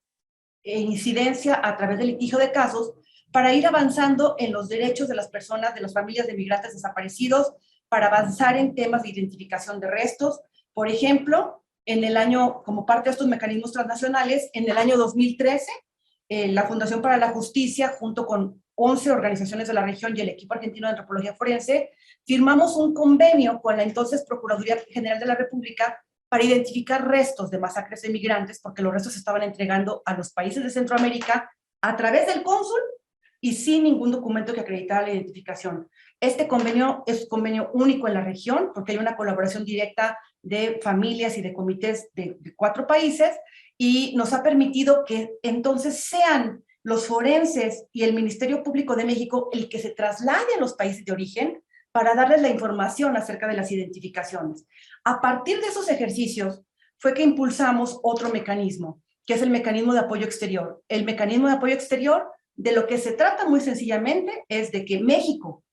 e incidencia a través del litigio de casos, para ir avanzando en los derechos de las personas, de las familias de migrantes desaparecidos, para avanzar en temas de identificación de restos. Por ejemplo, como parte de estos mecanismos transnacionales, en el año 2013, la Fundación para la Justicia, junto con 11 organizaciones de la región y el equipo argentino de antropología forense, firmamos un convenio con la entonces Procuraduría General de la República para identificar restos de masacres de migrantes, porque los restos se estaban entregando a los países de Centroamérica a través del cónsul y sin ningún documento que acreditara la identificación. Este convenio es un convenio único en la región, porque hay una colaboración directa de familias y de comités de 4 países, y nos ha permitido que entonces sean los forenses y el Ministerio Público de México el que se traslade a los países de origen para darles la información acerca de las identificaciones. A partir de esos ejercicios, fue que impulsamos otro mecanismo, que es el mecanismo de apoyo exterior. El mecanismo de apoyo exterior, de lo que se trata muy sencillamente, es de que México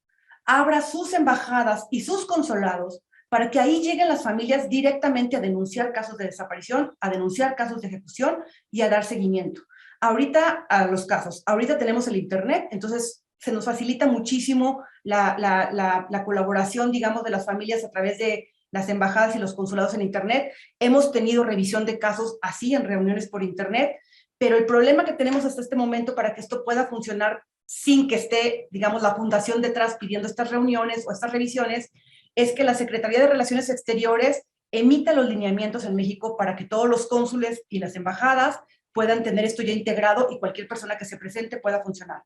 abra sus embajadas y sus consulados para que ahí lleguen las familias directamente a denunciar casos de desaparición, a denunciar casos de ejecución y a dar seguimiento. Ahorita a los casos, ahorita tenemos el internet, entonces se nos facilita muchísimo la colaboración, digamos, de las familias a través de las embajadas y los consulados en internet. Hemos tenido revisión de casos así en reuniones por internet, pero el problema que tenemos hasta este momento para que esto pueda funcionar sin que esté, digamos, la fundación detrás pidiendo estas reuniones o estas revisiones, es que la Secretaría de Relaciones Exteriores emita los lineamientos en México para que todos los cónsules y las embajadas puedan tener esto ya integrado y cualquier persona que se presente pueda funcionar.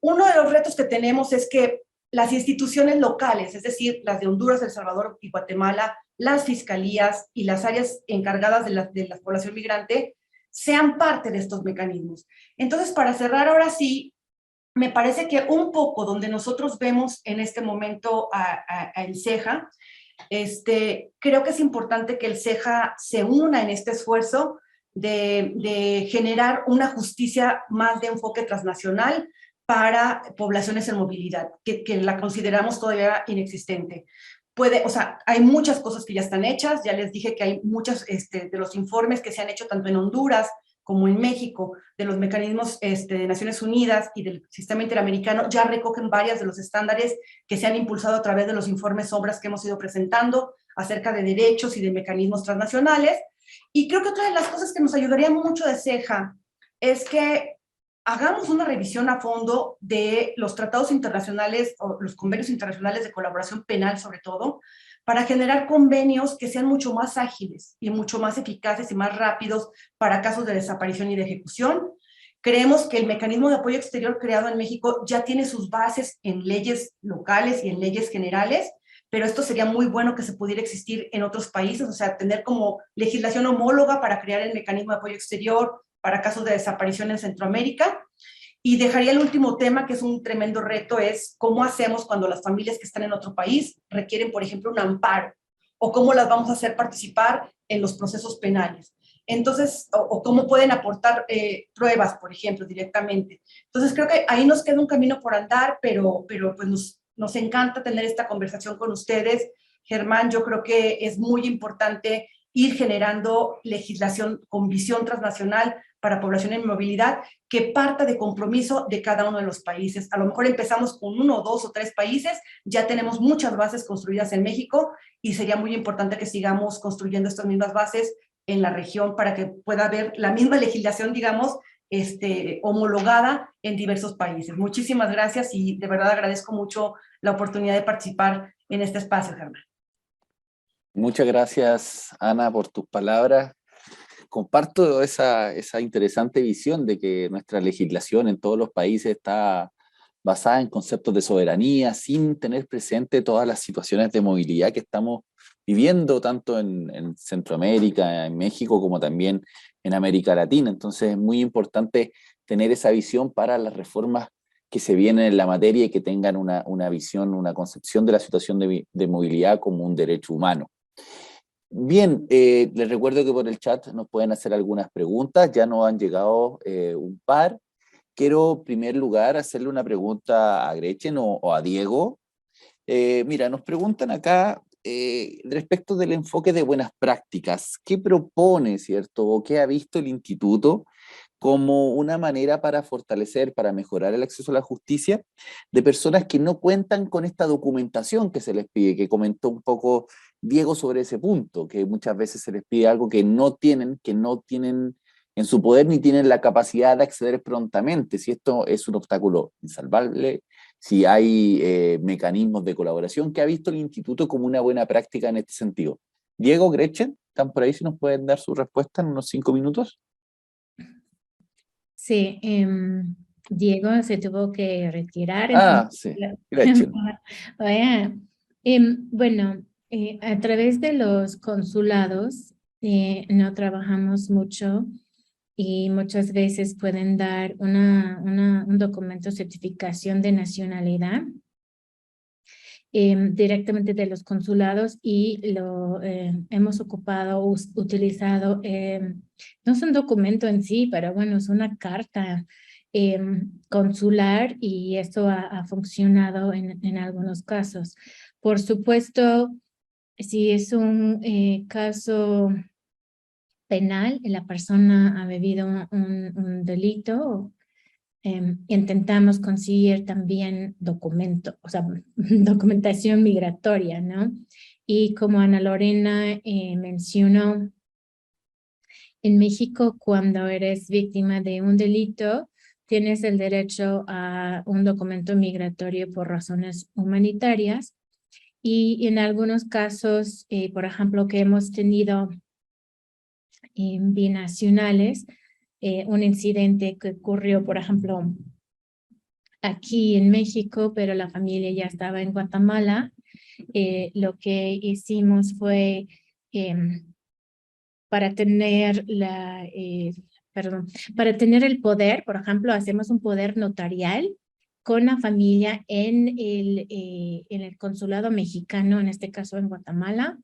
Uno de los retos que tenemos es que las instituciones locales, es decir, las de Honduras, El Salvador y Guatemala, las fiscalías y las áreas encargadas de la población migrante, sean parte de estos mecanismos. Entonces, para cerrar ahora sí, me parece que un poco donde nosotros vemos en este momento el CEJA, creo que es importante que el CEJA se una en este esfuerzo de generar una justicia más de enfoque transnacional para poblaciones en movilidad, que la consideramos todavía inexistente. Hay muchas cosas que ya están hechas, ya les dije que hay muchos de los informes que se han hecho tanto en Honduras como en México, de los mecanismos de Naciones Unidas y del sistema interamericano, ya recogen varias de los estándares que se han impulsado a través de los informes obras que hemos ido presentando acerca de derechos y de mecanismos transnacionales. Y creo que otra de las cosas que nos ayudaría mucho de CEJA es que hagamos una revisión a fondo de los tratados internacionales o los convenios internacionales de colaboración penal, sobre todo, para generar convenios que sean mucho más ágiles y mucho más eficaces y más rápidos para casos de desaparición y de ejecución. Creemos que el mecanismo de apoyo exterior creado en México ya tiene sus bases en leyes locales y en leyes generales, pero esto sería muy bueno que se pudiera existir en otros países, o sea, tener como legislación homóloga para crear el mecanismo de apoyo exterior para casos de desaparición en Centroamérica. Y dejaría el último tema, que es un tremendo reto, es cómo hacemos cuando las familias que están en otro país requieren, por ejemplo, un amparo, o cómo las vamos a hacer participar en los procesos penales. Entonces, o cómo pueden aportar pruebas, por ejemplo, directamente. Entonces, creo que ahí nos queda un camino por andar, pero pues nos encanta tener esta conversación con ustedes. Germán, yo creo que es muy importante ir generando legislación con visión transnacional para población en movilidad que parta de compromiso de cada uno de los países. A lo mejor empezamos con 1, 2 o 3 países, ya tenemos muchas bases construidas en México y sería muy importante que sigamos construyendo estas mismas bases en la región para que pueda haber la misma legislación, digamos, homologada en diversos países. Muchísimas gracias y de verdad agradezco mucho la oportunidad de participar en este espacio, Germán. Muchas gracias, Ana, por tus palabras. Comparto esa interesante visión de que nuestra legislación en todos los países está basada en conceptos de soberanía, sin tener presente todas las situaciones de movilidad que estamos viviendo, tanto en Centroamérica, en México, como también en América Latina. Entonces es muy importante tener esa visión para las reformas que se vienen en la materia y que tengan una visión, una concepción de la situación de movilidad como un derecho humano. Bien, les recuerdo que por el chat nos pueden hacer algunas preguntas, ya nos han llegado un par. Quiero en primer lugar hacerle una pregunta a Gretchen o a Diego. Mira, nos preguntan acá respecto del enfoque de buenas prácticas. ¿Qué propone, cierto, o qué ha visto el instituto como una manera para fortalecer, para mejorar el acceso a la justicia de personas que no cuentan con esta documentación que se les pide, que comentó un poco Diego sobre ese punto, que muchas veces se les pide algo que no tienen en su poder ni tienen la capacidad de acceder prontamente? Si esto es un obstáculo insalvable, si hay mecanismos de colaboración, que ha visto el instituto como una buena práctica en este sentido. Diego, Gretchen, ¿están por ahí? Si nos pueden dar su respuesta en unos 5 minutos. Sí, Diego se tuvo que retirar. Sí, Gretchen. Bueno, a través de los consulados no trabajamos mucho y muchas veces pueden dar un documento de certificación de nacionalidad directamente de los consulados y lo hemos ocupado, utilizado, no es un documento en sí, pero bueno, es una carta consular y esto ha funcionado en algunos casos. Por supuesto, si es un caso penal y la persona ha bebido un delito, intentamos conseguir también documento, o sea, documentación migratoria, ¿no? Y como Ana Lorena mencionó, en México, cuando eres víctima de un delito, tienes el derecho a un documento migratorio por razones humanitarias. Y en algunos casos, por ejemplo, que hemos tenido binacionales, un incidente que ocurrió, por ejemplo, aquí en México, pero la familia ya estaba en Guatemala, lo que hicimos fue para tener para tener el poder, por ejemplo, hacemos un poder notarial con la familia en el consulado mexicano, en este caso en Guatemala,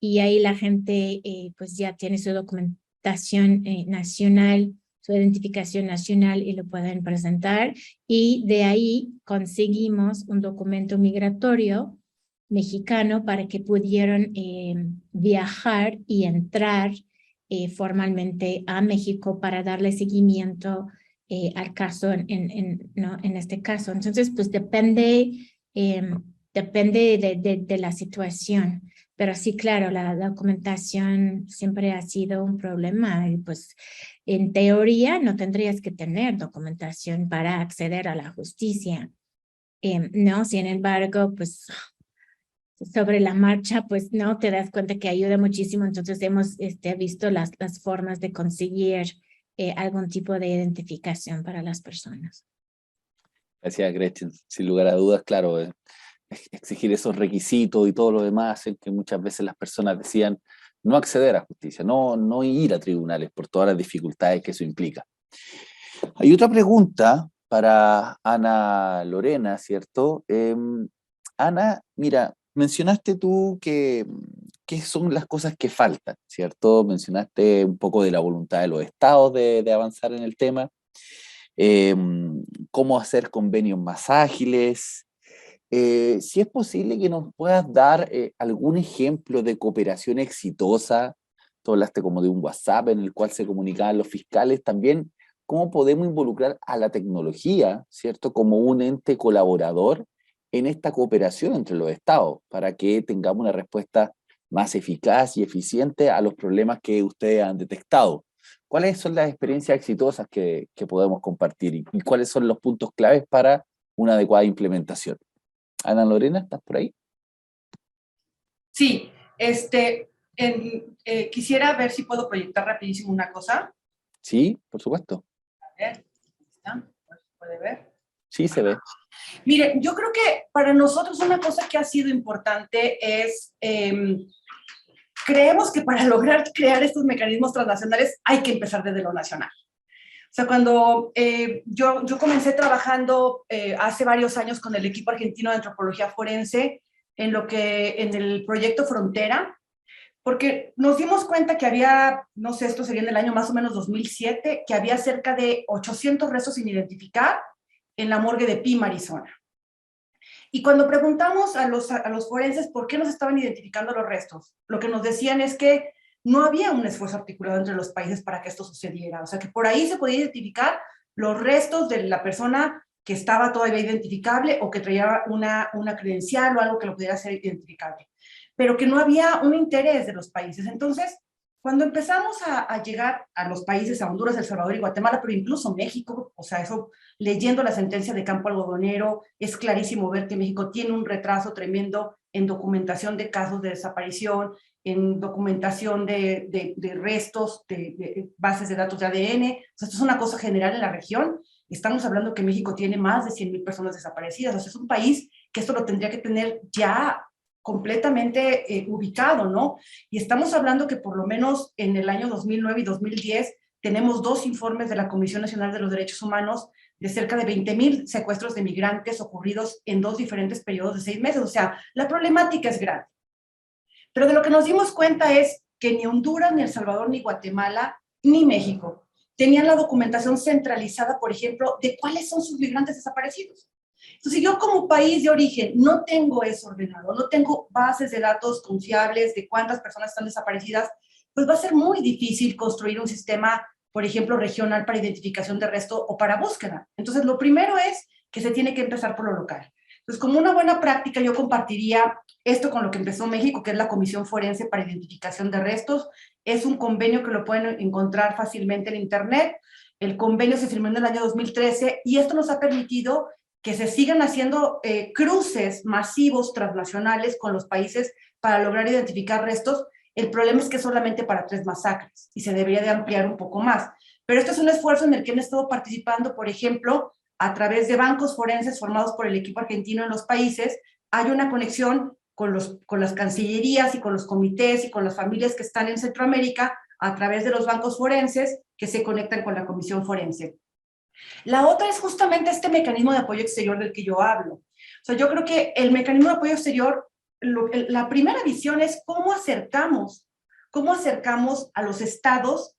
y ahí la gente pues ya tiene su documentación nacional, su identificación nacional y lo pueden presentar, y de ahí conseguimos un documento migratorio mexicano para que pudieran viajar y entrar formalmente a México para darle seguimiento al caso ¿no? En este caso. Entonces, pues depende de la situación. Pero sí, claro, la documentación siempre ha sido un problema. Y pues en teoría no tendrías que tener documentación para acceder a la justicia. No, sin embargo, pues sobre la marcha, pues no, te das cuenta que ayuda muchísimo. Entonces hemos visto las formas de conseguir algún tipo de identificación para las personas. Gracias, Gretchen. Sin lugar a dudas, claro, exigir esos requisitos y todo lo demás, en que muchas veces las personas decían no acceder a justicia, no ir a tribunales por todas las dificultades que eso implica. Hay otra pregunta para Ana Lorena, ¿cierto? Ana, mira, mencionaste tú que son las cosas que faltan, ¿cierto? Mencionaste un poco de la voluntad de los estados de avanzar en el tema, cómo hacer convenios más ágiles. Si es posible que nos puedas dar algún ejemplo de cooperación exitosa, tú hablaste como de un WhatsApp en el cual se comunicaban los fiscales, también cómo podemos involucrar a la tecnología, ¿cierto? Como un ente colaborador en esta cooperación entre los estados, para que tengamos una respuesta más eficaz y eficiente a los problemas que ustedes han detectado. ¿Cuáles son las experiencias exitosas que podemos compartir y cuáles son los puntos claves para una adecuada implementación? Ana Lorena, ¿estás por ahí? Sí, quisiera ver si puedo proyectar rapidísimo una cosa. Sí, por supuesto. A ver, ¿está? ¿Se puede ver? Sí, se ve. Mire, yo creo que para nosotros una cosa que ha sido importante es, creemos que para lograr crear estos mecanismos transnacionales hay que empezar desde lo nacional. O sea, cuando yo comencé trabajando hace varios años con el equipo argentino de antropología forense en el proyecto Frontera, porque nos dimos cuenta que había, no sé, esto sería en el año más o menos 2007, que había cerca de 800 restos sin identificar en la morgue de Pima, Arizona. Y cuando preguntamos a los forenses por qué nos estaban identificando los restos, lo que nos decían es que no había un esfuerzo articulado entre los países para que esto sucediera. O sea, que por ahí se podía identificar los restos de la persona que estaba todavía identificable o que traía una credencial o algo que lo pudiera hacer identificable, pero que no había un interés de los países. Entonces, cuando empezamos a llegar a los países, a Honduras, El Salvador y Guatemala, pero incluso México, o sea, eso, leyendo la sentencia de Campo Algodonero, es clarísimo ver que México tiene un retraso tremendo en documentación de casos de desaparición, en documentación de restos, de bases de datos de ADN. O sea, esto es una cosa general en la región. Estamos hablando que México tiene más de 100,000 personas desaparecidas. O sea, es un país que esto lo tendría que tener ya completamente ubicado, ¿no? Y estamos hablando que por lo menos en el año 2009 y 2010 tenemos 2 informes de la Comisión Nacional de los Derechos Humanos de cerca de 20,000 secuestros de migrantes ocurridos en 2 diferentes periodos de 6 meses. O sea, la problemática es grande. Pero de lo que nos dimos cuenta es que ni Honduras, ni El Salvador, ni Guatemala, ni México tenían la documentación centralizada, por ejemplo, de cuáles son sus migrantes desaparecidos. Entonces, yo como país de origen no tengo eso ordenado, no tengo bases de datos confiables de cuántas personas están desaparecidas, pues va a ser muy difícil construir un sistema, por ejemplo, regional para identificación de resto o para búsqueda. Entonces, lo primero es que se tiene que empezar por lo local. Entonces, como una buena práctica, yo compartiría esto con lo que empezó México, que es la Comisión Forense para Identificación de Restos. Es un convenio que lo pueden encontrar fácilmente en Internet. El convenio se firmó en el año 2013 y esto nos ha permitido que se sigan haciendo cruces masivos transnacionales con los países para lograr identificar restos. El problema es que es solamente para 3 masacres y se debería de ampliar un poco más. Pero este es un esfuerzo en el que han estado participando, por ejemplo, a través de bancos forenses formados por el equipo argentino en los países. Hay una conexión con las cancillerías y con los comités y con las familias que están en Centroamérica a través de los bancos forenses que se conectan con la Comisión Forense. La otra es justamente este mecanismo de apoyo exterior del que yo hablo. O sea, yo creo que el mecanismo de apoyo exterior, la primera visión es cómo acercamos a los estados,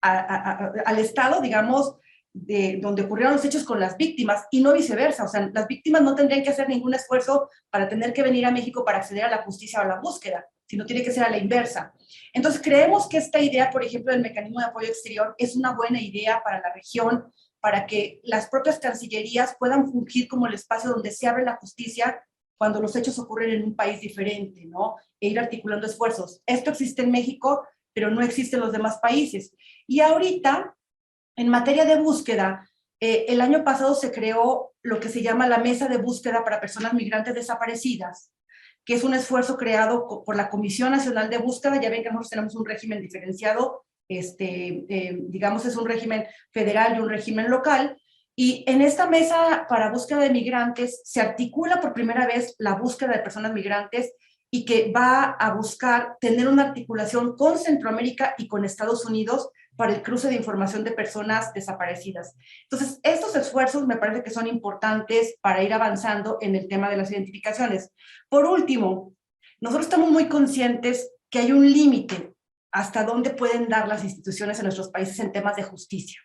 al estado, digamos, de donde ocurrieron los hechos con las víctimas y no viceversa. O sea, las víctimas no tendrían que hacer ningún esfuerzo para tener que venir a México para acceder a la justicia o a la búsqueda, sino tiene que ser a la inversa. Entonces, creemos que esta idea, por ejemplo, del mecanismo de apoyo exterior es una buena idea para la región, para que las propias cancillerías puedan fungir como el espacio donde se abre la justicia cuando los hechos ocurren en un país diferente, ¿no? E ir articulando esfuerzos. Esto existe en México, pero no existe en los demás países. Y ahorita, en materia de búsqueda, el año pasado se creó lo que se llama la Mesa de Búsqueda para Personas Migrantes Desaparecidas, que es un esfuerzo creado por la Comisión Nacional de Búsqueda. Ya ven que nosotros tenemos un régimen diferenciado, digamos, es un régimen federal y un régimen local, y en esta mesa para búsqueda de migrantes se articula por primera vez la búsqueda de personas migrantes y que va a buscar tener una articulación con Centroamérica y con Estados Unidos para el cruce de información de personas desaparecidas. Entonces, estos esfuerzos me parece que son importantes para ir avanzando en el tema de las identificaciones. Por último, nosotros estamos muy conscientes que hay un límite hasta dónde pueden dar las instituciones en nuestros países en temas de justicia.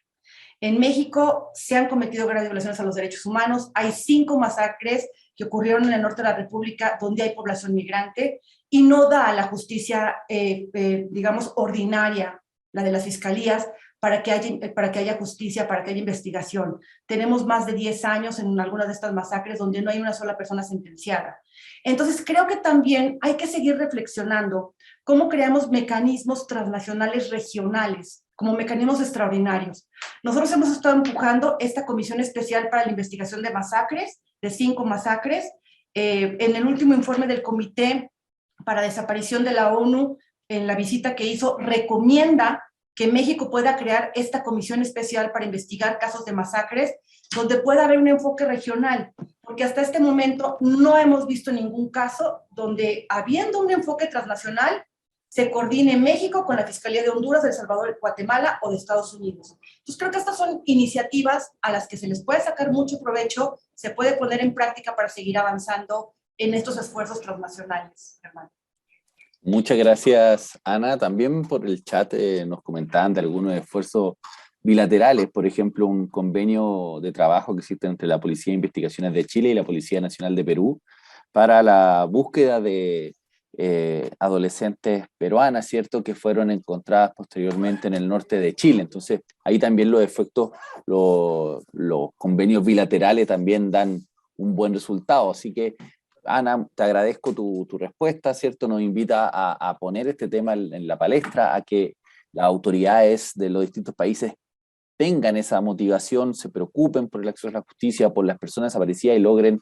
En México se han cometido graves violaciones a los derechos humanos. Hay 5 masacres que ocurrieron en el norte de la República donde hay población migrante y no da a la justicia, digamos, ordinaria, la de las fiscalías, para que haya justicia, para que haya investigación. Tenemos más de 10 años en algunas de estas masacres donde no hay una sola persona sentenciada. Entonces, creo que también hay que seguir reflexionando cómo creamos mecanismos transnacionales regionales, como mecanismos extraordinarios. Nosotros hemos estado empujando esta comisión especial para la investigación de masacres, de 5 masacres. En el último informe del Comité para Desaparición de la ONU, en la visita que hizo, recomienda que México pueda crear esta comisión especial para investigar casos de masacres, donde pueda haber un enfoque regional, porque hasta este momento no hemos visto ningún caso donde, habiendo un enfoque transnacional, se coordine México con la Fiscalía de Honduras, de El Salvador, de Guatemala o de Estados Unidos. Entonces creo que estas son iniciativas a las que se les puede sacar mucho provecho, se puede poner en práctica para seguir avanzando en estos esfuerzos transnacionales, hermano. Muchas gracias, Ana. También por el chat nos comentaban de algunos esfuerzos bilaterales, por ejemplo, un convenio de trabajo que existe entre la Policía de Investigaciones de Chile y la Policía Nacional de Perú para la búsqueda de adolescentes peruanas, ¿cierto?, que fueron encontradas posteriormente en el norte de Chile. Entonces, ahí también los efectos, los convenios bilaterales también dan un buen resultado. Así que, Ana, te agradezco tu respuesta, ¿cierto? Nos invita a poner este tema en la palestra, a que las autoridades de los distintos países tengan esa motivación, se preocupen por el acceso a la justicia, por las personas desaparecidas y logren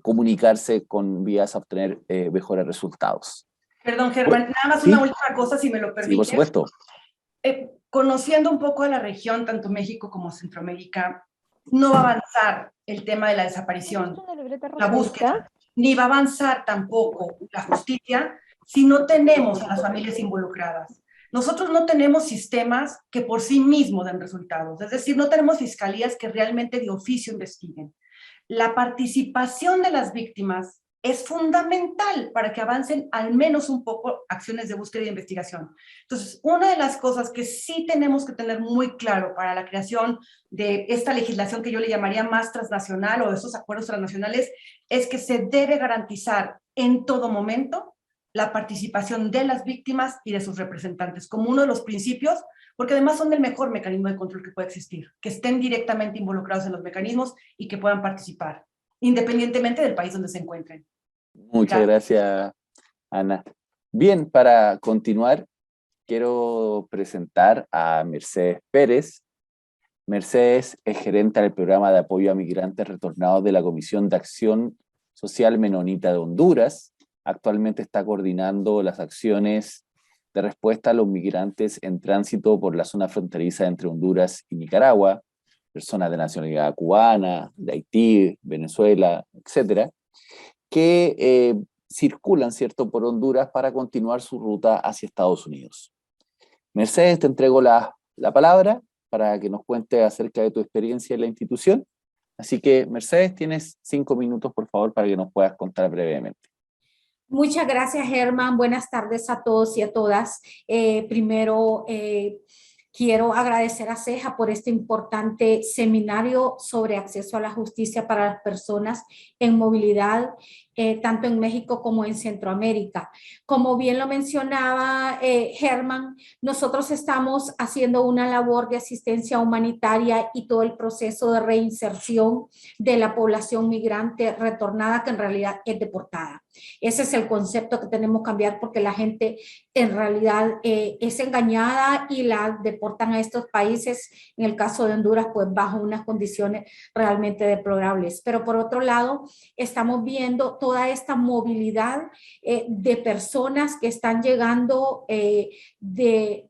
comunicarse con vías a obtener mejores resultados. Perdón, Germán, nada más una última cosa, si me lo permites. Sí, por supuesto. Conociendo un poco a la región, tanto México como Centroamérica, no va a avanzar el tema de la desaparición, la búsqueda, ni va a avanzar tampoco la justicia si no tenemos a las familias involucradas. Nosotros no tenemos sistemas que por sí mismos den resultados, es decir, no tenemos fiscalías que realmente de oficio investiguen. La participación de las víctimas es fundamental para que avancen al menos un poco acciones de búsqueda e investigación. Entonces, una de las cosas que sí tenemos que tener muy claro para la creación de esta legislación que yo le llamaría más transnacional o de esos acuerdos transnacionales es que se debe garantizar en todo momento la participación de las víctimas y de sus representantes como uno de los principios, porque además son el mejor mecanismo de control que puede existir, que estén directamente involucrados en los mecanismos y que puedan participar, independientemente del país donde se encuentren. Muchas gracias, Ana. Bien, para continuar, quiero presentar a Mercedes Pérez. Mercedes es gerente del programa de apoyo a migrantes retornados de la Comisión de Acción Social Menonita de Honduras. Actualmente está coordinando las acciones de respuesta a los migrantes en tránsito por la zona fronteriza entre Honduras y Nicaragua, personas de nacionalidad cubana, de Haití, Venezuela, etcétera, que circulan, ¿cierto?, por Honduras para continuar su ruta hacia Estados Unidos. Mercedes, te entrego la palabra para que nos cuente acerca de tu experiencia en la institución. Así que, Mercedes, tienes 5 minutos, por favor, para que nos puedas contar brevemente. Muchas gracias, Germán. Buenas tardes a todos y a todas. Primero, quiero agradecer a CEJA por este importante seminario sobre acceso a la justicia para las personas en movilidad, tanto en México como en Centroamérica. Como bien lo mencionaba Germán, nosotros estamos haciendo una labor de asistencia humanitaria y todo el proceso de reinserción de la población migrante retornada, que en realidad es deportada. Ese es el concepto que tenemos que cambiar, porque la gente en realidad es engañada y la deportan a estos países, en el caso de Honduras, pues bajo unas condiciones realmente deplorables. Pero por otro lado, estamos viendo toda esta movilidad de personas que están llegando de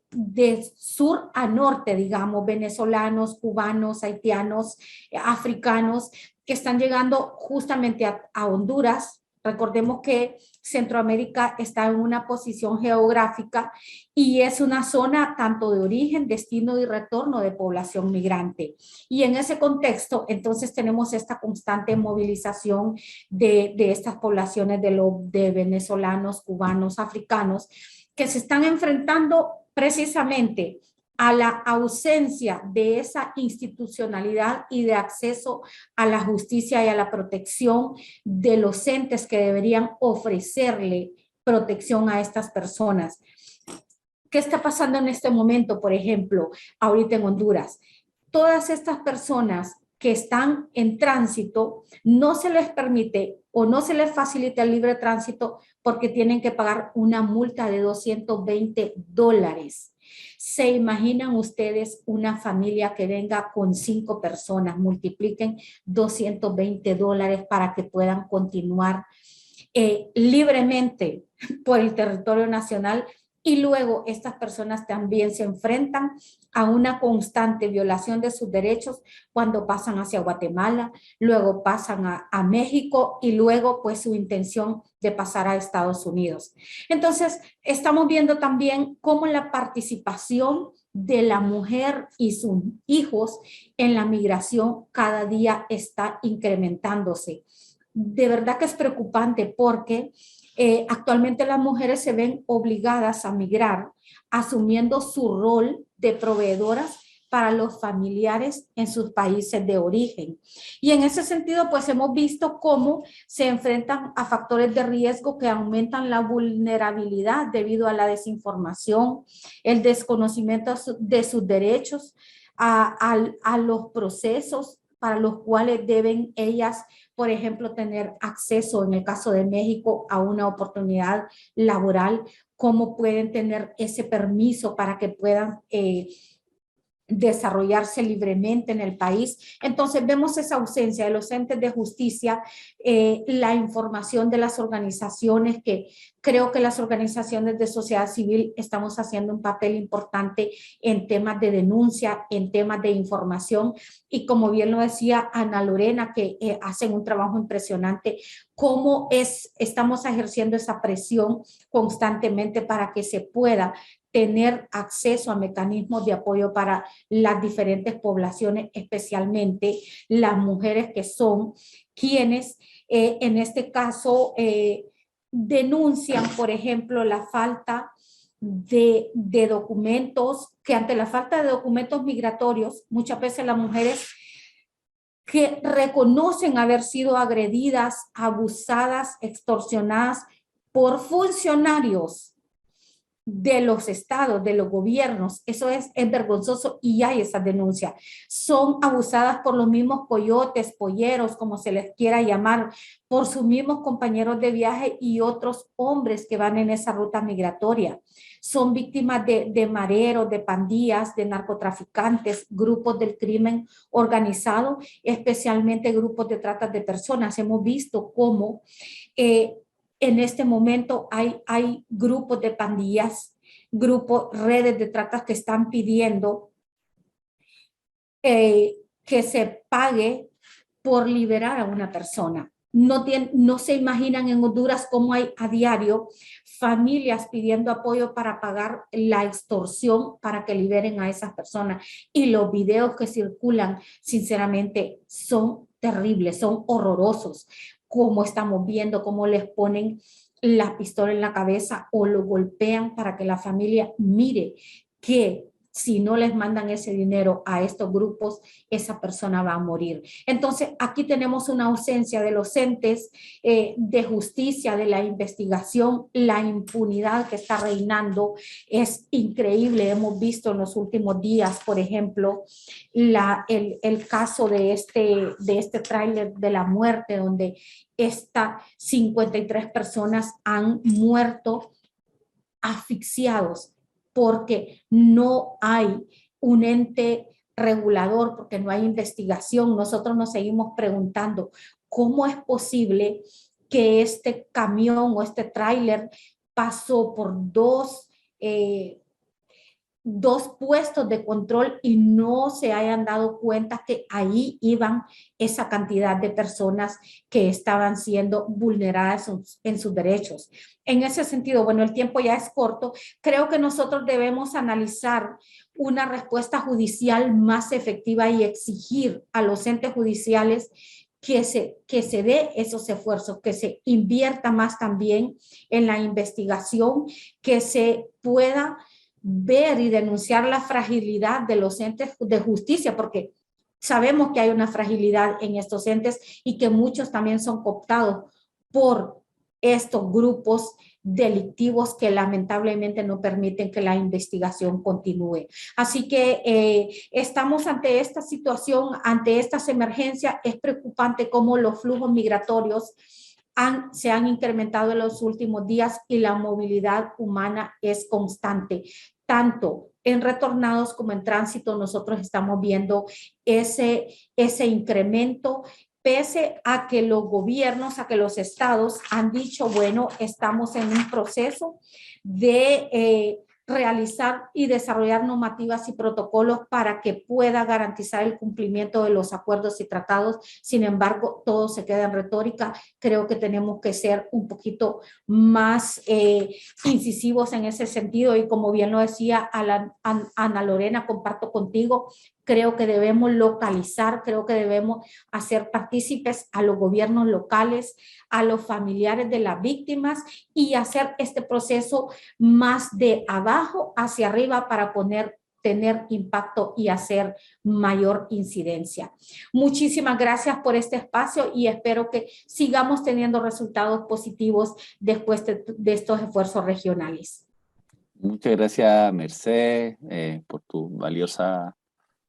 sur a norte, digamos, venezolanos, cubanos, haitianos, africanos, que están llegando justamente a Honduras. Recordemos que Centroamérica está en una posición geográfica y es una zona tanto de origen, destino y retorno de población migrante. Y en ese contexto, entonces, tenemos esta constante movilización de estas poblaciones de venezolanos, cubanos, africanos, que se están enfrentando precisamente a la ausencia de esa institucionalidad y de acceso a la justicia y a la protección de los entes que deberían ofrecerle protección a estas personas. ¿Qué está pasando en este momento, por ejemplo, ahorita en Honduras? Todas estas personas que están en tránsito, no se les permite o no se les facilita el libre tránsito porque tienen que pagar una multa de $220. ¿Se imaginan ustedes una familia que venga con 5 personas? Multipliquen $220 para que puedan continuar libremente por el territorio nacional. Y luego estas personas también se enfrentan a una constante violación de sus derechos cuando pasan hacia Guatemala, luego pasan a México y luego pues su intención de pasar a Estados Unidos. Entonces estamos viendo también cómo la participación de la mujer y sus hijos en la migración cada día está incrementándose. De verdad que es preocupante porque actualmente las mujeres se ven obligadas a migrar, asumiendo su rol de proveedoras para los familiares en sus países de origen. Y en ese sentido, pues hemos visto cómo se enfrentan a factores de riesgo que aumentan la vulnerabilidad debido a la desinformación, el desconocimiento de sus derechos, a los procesos para los cuales deben ellas, por ejemplo, tener acceso, en el caso de México, a una oportunidad laboral, cómo pueden tener ese permiso para que puedan desarrollarse libremente en el país. Entonces vemos esa ausencia de los entes de justicia, la información de las organizaciones, que creo que las organizaciones de sociedad civil estamos haciendo un papel importante en temas de denuncia, en temas de información, y como bien lo decía Ana Lorena, que hacen un trabajo impresionante, cómo estamos ejerciendo esa presión constantemente para que se pueda tener acceso a mecanismos de apoyo para las diferentes poblaciones, especialmente las mujeres que son quienes en este caso denuncian, por ejemplo, la falta de documentos, que ante la falta de documentos migratorios, muchas veces las mujeres que reconocen haber sido agredidas, abusadas, extorsionadas por funcionarios de los estados, de los gobiernos. Eso es vergonzoso y hay esa denuncia. Son abusadas por los mismos coyotes, polleros, como se les quiera llamar, por sus mismos compañeros de viaje y otros hombres que van en esa ruta migratoria. Son víctimas de mareros, de pandillas, de narcotraficantes, grupos del crimen organizado, especialmente grupos de trata de personas. Hemos visto cómo en este momento hay grupos de pandillas, redes de trata que están pidiendo que se pague por liberar a una persona. No se imaginan en Honduras cómo hay a diario familias pidiendo apoyo para pagar la extorsión para que liberen a esas personas. Y los videos que circulan, sinceramente, son terribles, son horrorosos. Como estamos viendo, cómo les ponen la pistola en la cabeza o lo golpean para que la familia mire que si no les mandan ese dinero a estos grupos, esa persona va a morir. Entonces, aquí tenemos una ausencia de los entes de justicia, de la investigación, la impunidad que está reinando es increíble. Hemos visto en los últimos días, por ejemplo, el caso de este tráiler de la muerte, donde 53 personas han muerto asfixiados porque no hay un ente regulador, porque no hay investigación. Nosotros nos seguimos preguntando cómo es posible que este camión o este tráiler pasó por dos puestos de control y no se hayan dado cuenta que ahí iban esa cantidad de personas que estaban siendo vulneradas en sus derechos. En ese sentido, bueno, el tiempo ya es corto. Creo que nosotros debemos analizar una respuesta judicial más efectiva y exigir a los entes judiciales que se dé esos esfuerzos, que se invierta más también en la investigación, que se pueda ver y denunciar la fragilidad de los entes de justicia, porque sabemos que hay una fragilidad en estos entes y que muchos también son cooptados por estos grupos delictivos que lamentablemente no permiten que la investigación continúe. Así que estamos ante esta situación, ante estas emergencias. Es preocupante cómo los flujos migratorios se han incrementado en los últimos días y la movilidad humana es constante. Tanto en retornados como en tránsito nosotros estamos viendo ese incremento, pese a que los gobiernos, a que los estados han dicho, bueno, estamos en un proceso de realizar y desarrollar normativas y protocolos para que pueda garantizar el cumplimiento de los acuerdos y tratados. Sin embargo, todo se queda en retórica. Creo que tenemos que ser un poquito más incisivos en ese sentido y como bien lo decía Ana Lorena, comparto contigo, creo que debemos localizar, creo que debemos hacer partícipes a los gobiernos locales, a los familiares de las víctimas y hacer este proceso más de abajo hacia arriba para tener impacto y hacer mayor incidencia. Muchísimas gracias por este espacio y espero que sigamos teniendo resultados positivos después de estos esfuerzos regionales. Muchas gracias, Mercedes, por tu valiosa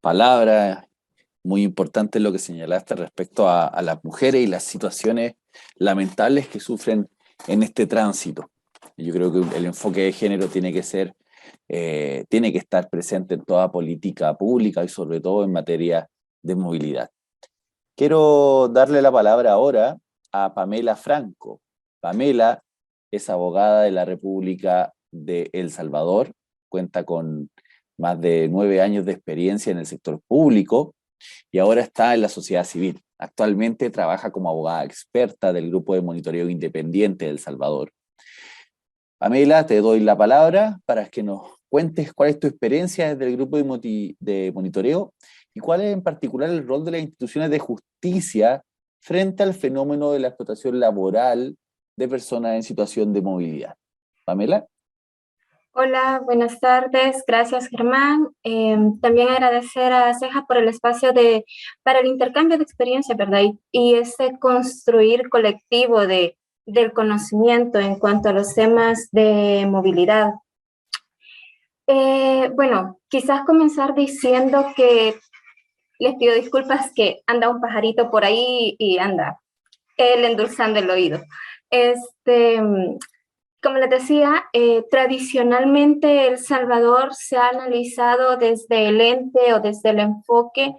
palabra. Muy importante lo que señalaste respecto a las mujeres y las situaciones lamentables que sufren en este tránsito. Yo creo que el enfoque de género tiene que estar presente en toda política pública y sobre todo en materia de movilidad. Quiero darle la palabra ahora a Pamela Franco. Pamela es abogada de la República de El Salvador, cuenta con más de 9 años de experiencia en el sector público y ahora está en la sociedad civil. Actualmente trabaja como abogada experta del Grupo de Monitoreo Independiente de El Salvador. Pamela, te doy la palabra para que nos cuentes cuál es tu experiencia desde el grupo de monitoreo y cuál es en particular el rol de las instituciones de justicia frente al fenómeno de la explotación laboral de personas en situación de movilidad. Pamela. Hola, buenas tardes. Gracias, Germán. También agradecer a CEJA por el espacio para el intercambio de experiencias, ¿verdad? Y ese construir colectivo del conocimiento en cuanto a los temas de movilidad. Bueno, quizás comenzar diciendo que les pido disculpas que anda un pajarito por ahí y anda él endulzando el oído. Como les decía, tradicionalmente El Salvador se ha analizado desde el ente o desde el enfoque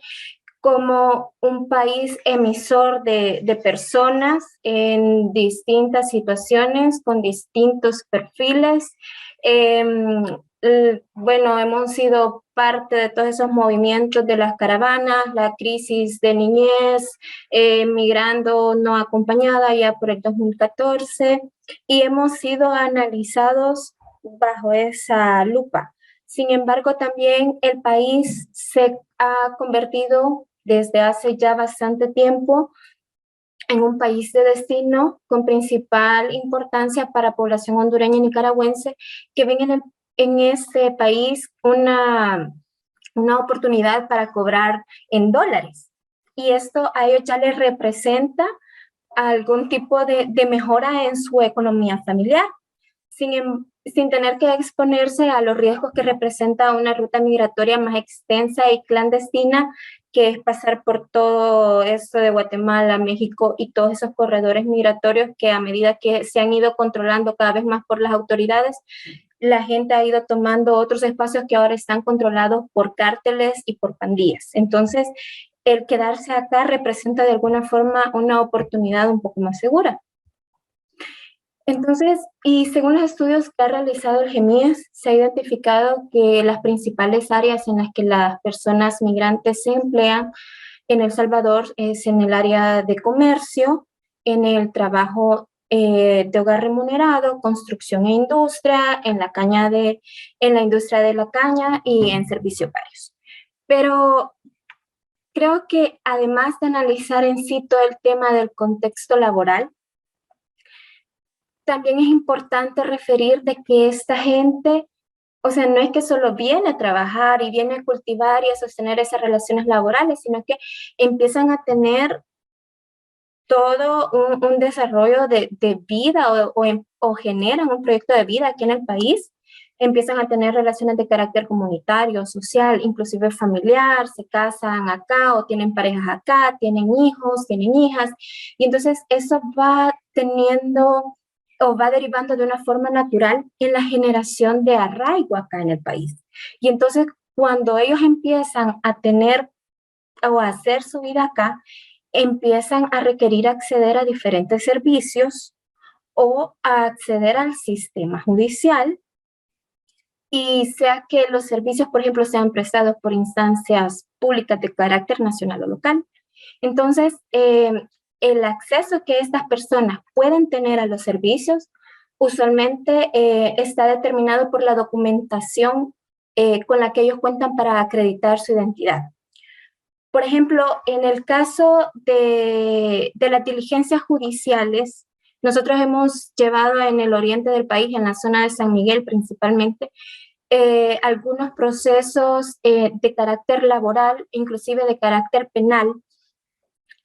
como un país emisor de personas en distintas situaciones, con distintos perfiles. Bueno, hemos sido parte de todos esos movimientos de las caravanas, la crisis de niñez, migrando no acompañada ya por el 2014, y hemos sido analizados bajo esa lupa. Sin embargo, también el país se ha convertido desde hace ya bastante tiempo en un país de destino con principal importancia para población hondureña y nicaragüense que ven en este país una oportunidad para cobrar en dólares. Y esto a ellos ya les representa algún tipo de mejora en su economía familiar, sin tener que exponerse a los riesgos que representa una ruta migratoria más extensa y clandestina, que es pasar por todo esto de Guatemala, México y todos esos corredores migratorios que a medida que se han ido controlando cada vez más por las autoridades, la gente ha ido tomando otros espacios que ahora están controlados por cárteles y por pandillas. Entonces, el quedarse acá representa de alguna forma una oportunidad un poco más segura. Entonces, y según los estudios que ha realizado el GEMIES, se ha identificado que las principales áreas en las que las personas migrantes se emplean en El Salvador es en el área de comercio, en el trabajo de hogar remunerado, construcción e industria, en la industria de la caña y en servicios varios. Pero creo que además de analizar en sí todo el tema del contexto laboral, también es importante referir de que esta gente, o sea, no es que solo viene a trabajar y viene a cultivar y a sostener esas relaciones laborales, sino que empiezan a tener todo un desarrollo de vida o generan un proyecto de vida aquí en el país. Empiezan a tener relaciones de carácter comunitario, social, inclusive familiar, se casan acá o tienen parejas acá, tienen hijos, tienen hijas, y entonces eso va teniendo o va derivando de una forma natural en la generación de arraigo acá en el país. Y entonces cuando ellos empiezan a tener o a hacer su vida acá, empiezan a requerir acceder a diferentes servicios o a acceder al sistema judicial, y sea que los servicios, por ejemplo, sean prestados por instancias públicas de carácter nacional o local. Entonces, el acceso que estas personas pueden tener a los servicios usualmente está determinado por la documentación con la que ellos cuentan para acreditar su identidad. Por ejemplo, en el caso de las diligencias judiciales, nosotros hemos llevado en el oriente del país, en la zona de San Miguel principalmente, algunos procesos de carácter laboral, inclusive de carácter penal.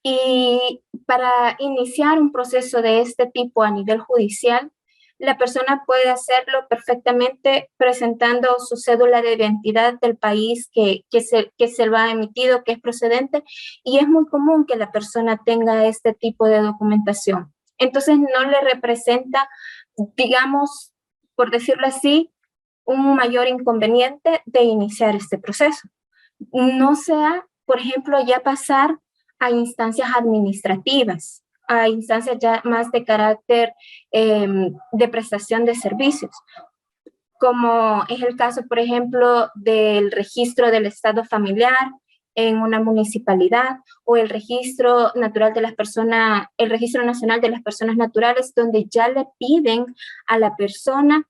Y para iniciar un proceso de este tipo a nivel judicial, la persona puede hacerlo perfectamente presentando su cédula de identidad del país que se lo ha emitido, que es procedente, y es muy común que la persona tenga este tipo de documentación. Entonces no le representa, digamos, por decirlo así, un mayor inconveniente de iniciar este proceso. No sea, por ejemplo, ya pasar a instancias administrativas, a instancias ya más de carácter de prestación de servicios, como es el caso, por ejemplo, del registro del estado familiar en una municipalidad, o el registro natural de las personas, el registro nacional de las personas naturales, donde ya le piden a la persona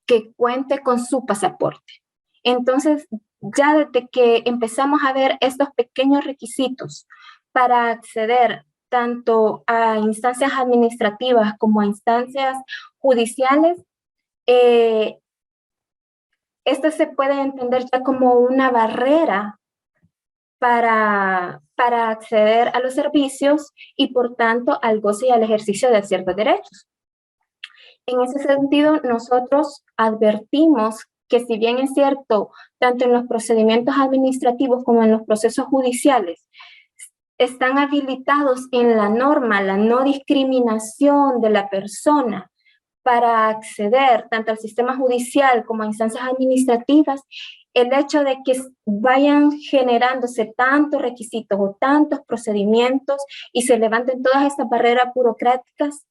que cuente con su pasaporte. Entonces, ya desde que empezamos a ver estos pequeños requisitos para acceder tanto a instancias administrativas como a instancias judiciales, esto se puede entender ya como una barrera para acceder a los servicios y por tanto al goce y al ejercicio de ciertos derechos. En ese sentido, nosotros advertimos que si bien es cierto, tanto en los procedimientos administrativos como en los procesos judiciales, están habilitados en la norma la no discriminación de la persona para acceder tanto al sistema judicial como a instancias administrativas, el hecho de que vayan generándose tantos requisitos o tantos procedimientos y se levanten todas estas barreras burocráticas,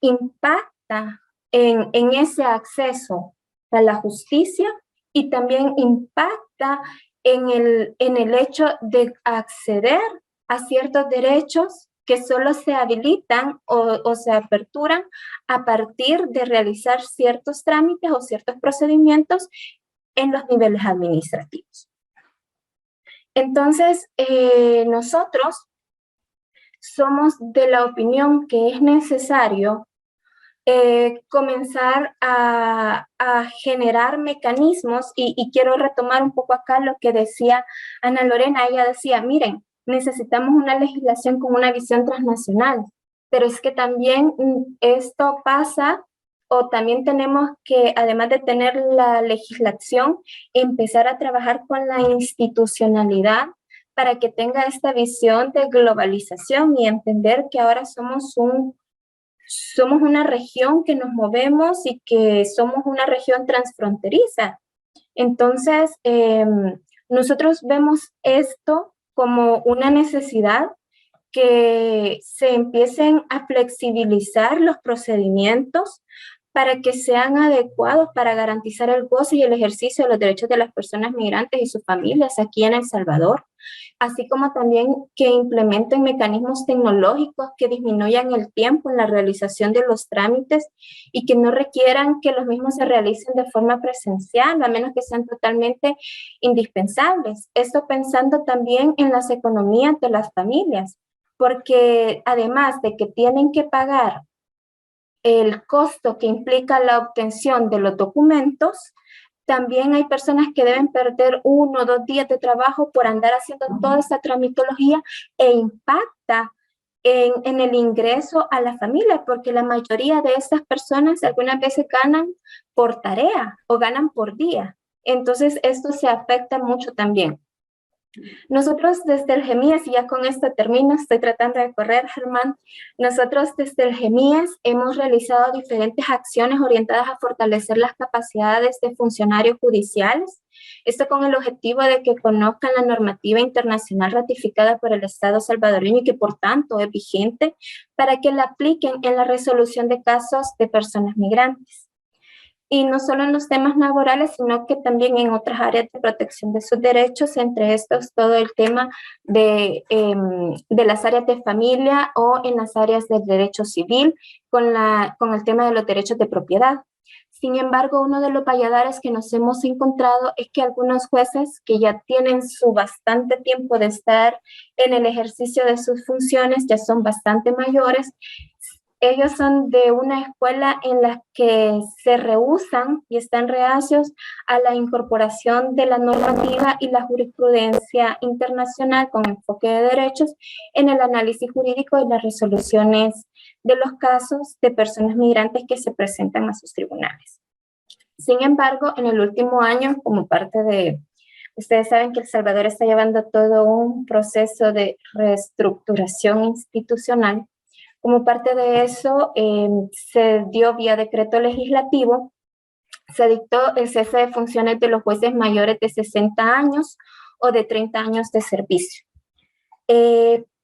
impacta en ese acceso a la justicia y también impacta en el hecho de acceder a ciertos derechos que solo se habilitan o se aperturan a partir de realizar ciertos trámites o ciertos procedimientos en los niveles administrativos. Entonces, nosotros somos de la opinión que es necesario comenzar a generar mecanismos y quiero retomar un poco acá lo que decía Ana Lorena. Ella decía, miren, necesitamos una legislación con una visión transnacional, pero es que también esto pasa o también tenemos que, además de tener la legislación, empezar a trabajar con la institucionalidad para que tenga esta visión de globalización y entender que ahora somos una región que nos movemos y que somos una región transfronteriza. Entonces, nosotros vemos esto como una necesidad que se empiecen a flexibilizar los procedimientos para que sean adecuados para garantizar el goce y el ejercicio de los derechos de las personas migrantes y sus familias aquí en El Salvador, así como también que implementen mecanismos tecnológicos que disminuyan el tiempo en la realización de los trámites y que no requieran que los mismos se realicen de forma presencial, a menos que sean totalmente indispensables. Esto pensando también en las economías de las familias, porque además de que tienen que pagar el costo que implica la obtención de los documentos, también hay personas que deben perder 1 o 2 días de trabajo por andar haciendo toda esta tramitología e impacta en el ingreso a la familia, porque la mayoría de estas personas algunas veces ganan por tarea o ganan por día. Entonces, esto se afecta mucho también. Nosotros desde el GEMIES, y ya con esto termino, estoy tratando de correr, Germán, nosotros desde el GEMIES hemos realizado diferentes acciones orientadas a fortalecer las capacidades de funcionarios judiciales, esto con el objetivo de que conozcan la normativa internacional ratificada por el Estado salvadoreño y que por tanto es vigente para que la apliquen en la resolución de casos de personas migrantes. Y no solo en los temas laborales, sino que también en otras áreas de protección de sus derechos, entre estos todo el tema de las áreas de familia o en las áreas del derecho civil, con el tema de los derechos de propiedad. Sin embargo, uno de los valladares que nos hemos encontrado es que algunos jueces que ya tienen su bastante tiempo de estar en el ejercicio de sus funciones, ya son bastante mayores. Ellos son de una escuela en la que se rehúsan y están reacios a la incorporación de la normativa y la jurisprudencia internacional con enfoque de derechos en el análisis jurídico y las resoluciones de los casos de personas migrantes que se presentan a sus tribunales. Sin embargo, en el último año, como parte de... Ustedes saben que El Salvador está llevando todo un proceso de reestructuración institucional. Como parte de eso, se dio vía decreto legislativo, se dictó el cese de funciones de los jueces mayores de 60 años o de 30 años de servicio.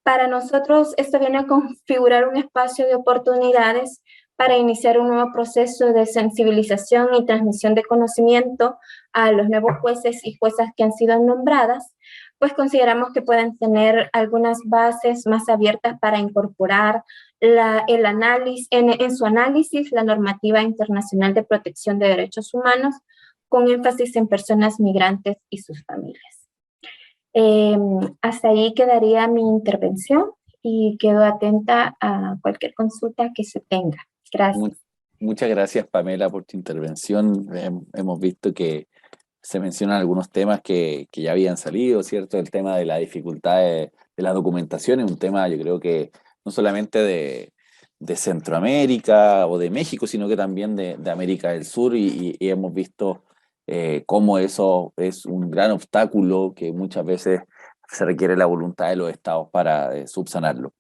Para nosotros, esto viene a configurar un espacio de oportunidades para iniciar un nuevo proceso de sensibilización y transmisión de conocimiento a los nuevos jueces y juezas que han sido nombradas, pues consideramos que pueden tener algunas bases más abiertas para incorporar en su análisis la normativa internacional de protección de derechos humanos con énfasis en personas migrantes y sus familias. Hasta ahí quedaría mi intervención y quedo atenta a cualquier consulta que se tenga. Gracias. Muchas gracias, Pamela, por tu intervención. Hemos visto que se mencionan algunos temas que ya habían salido, ¿cierto? El tema de la dificultad de la documentación es un tema, yo creo que no solamente de Centroamérica o de México, sino que también de América del Sur, y hemos visto cómo eso es un gran obstáculo que muchas veces se requiere la voluntad de los estados para subsanarlo.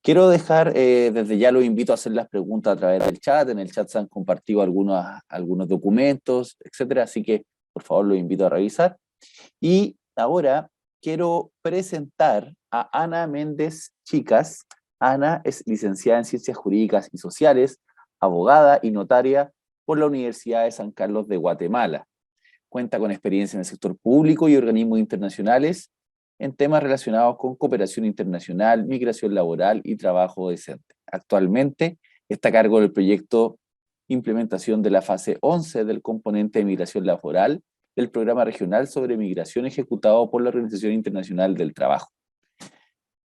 Quiero dejar, desde ya los invito a hacer las preguntas a través del chat. En el chat se han compartido algunos documentos, etcétera, así que por favor los invito a revisar. Y ahora quiero presentar a Ana Méndez Chicas. Ana es licenciada en Ciencias Jurídicas y Sociales, abogada y notaria por la Universidad de San Carlos de Guatemala. Cuenta con experiencia en el sector público y organismos internacionales en temas relacionados con cooperación internacional, migración laboral y trabajo decente. Actualmente está a cargo del proyecto Implementación de la fase 11 del componente de migración laboral del Programa Regional sobre Migración ejecutado por la Organización Internacional del Trabajo.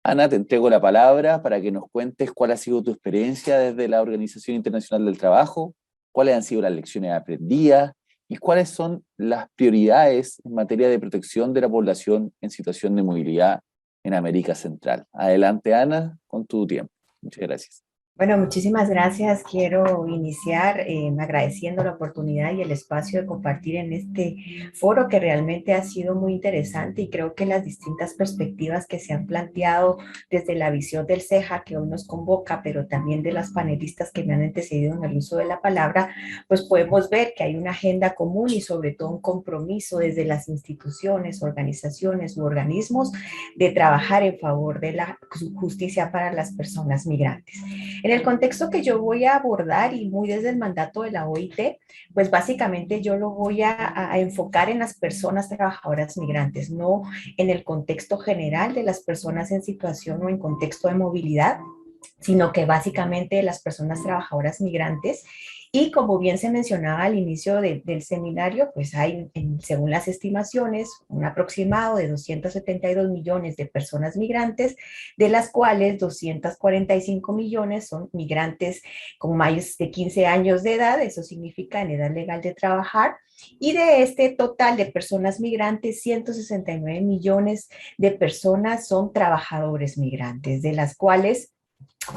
Ana, te entrego la palabra para que nos cuentes cuál ha sido tu experiencia desde la Organización Internacional del Trabajo, cuáles han sido las lecciones aprendidas y cuáles son las prioridades en materia de protección de la población en situación de movilidad en América Central. Adelante, Ana, con tu tiempo. Muchas gracias. Bueno, muchísimas gracias. Quiero iniciar agradeciendo la oportunidad y el espacio de compartir en este foro que realmente ha sido muy interesante, y creo que las distintas perspectivas que se han planteado desde la visión del CEJA que hoy nos convoca, pero también de las panelistas que me han antecedido en el uso de la palabra, pues podemos ver que hay una agenda común y sobre todo un compromiso desde las instituciones, organizaciones u organismos de trabajar en favor de la justicia para las personas migrantes. En el contexto que yo voy a abordar y muy desde el mandato de la OIT, pues básicamente yo lo voy a enfocar en las personas trabajadoras migrantes, no en el contexto general de las personas en situación o en contexto de movilidad, sino que básicamente las personas trabajadoras migrantes. Y como bien se mencionaba al inicio del seminario, pues hay, según las estimaciones, un aproximado de 272 millones de personas migrantes, de las cuales 245 millones son migrantes con más de 15 años de edad, eso significa en edad legal de trabajar, y de este total de personas migrantes, 169 millones de personas son trabajadores migrantes, de las cuales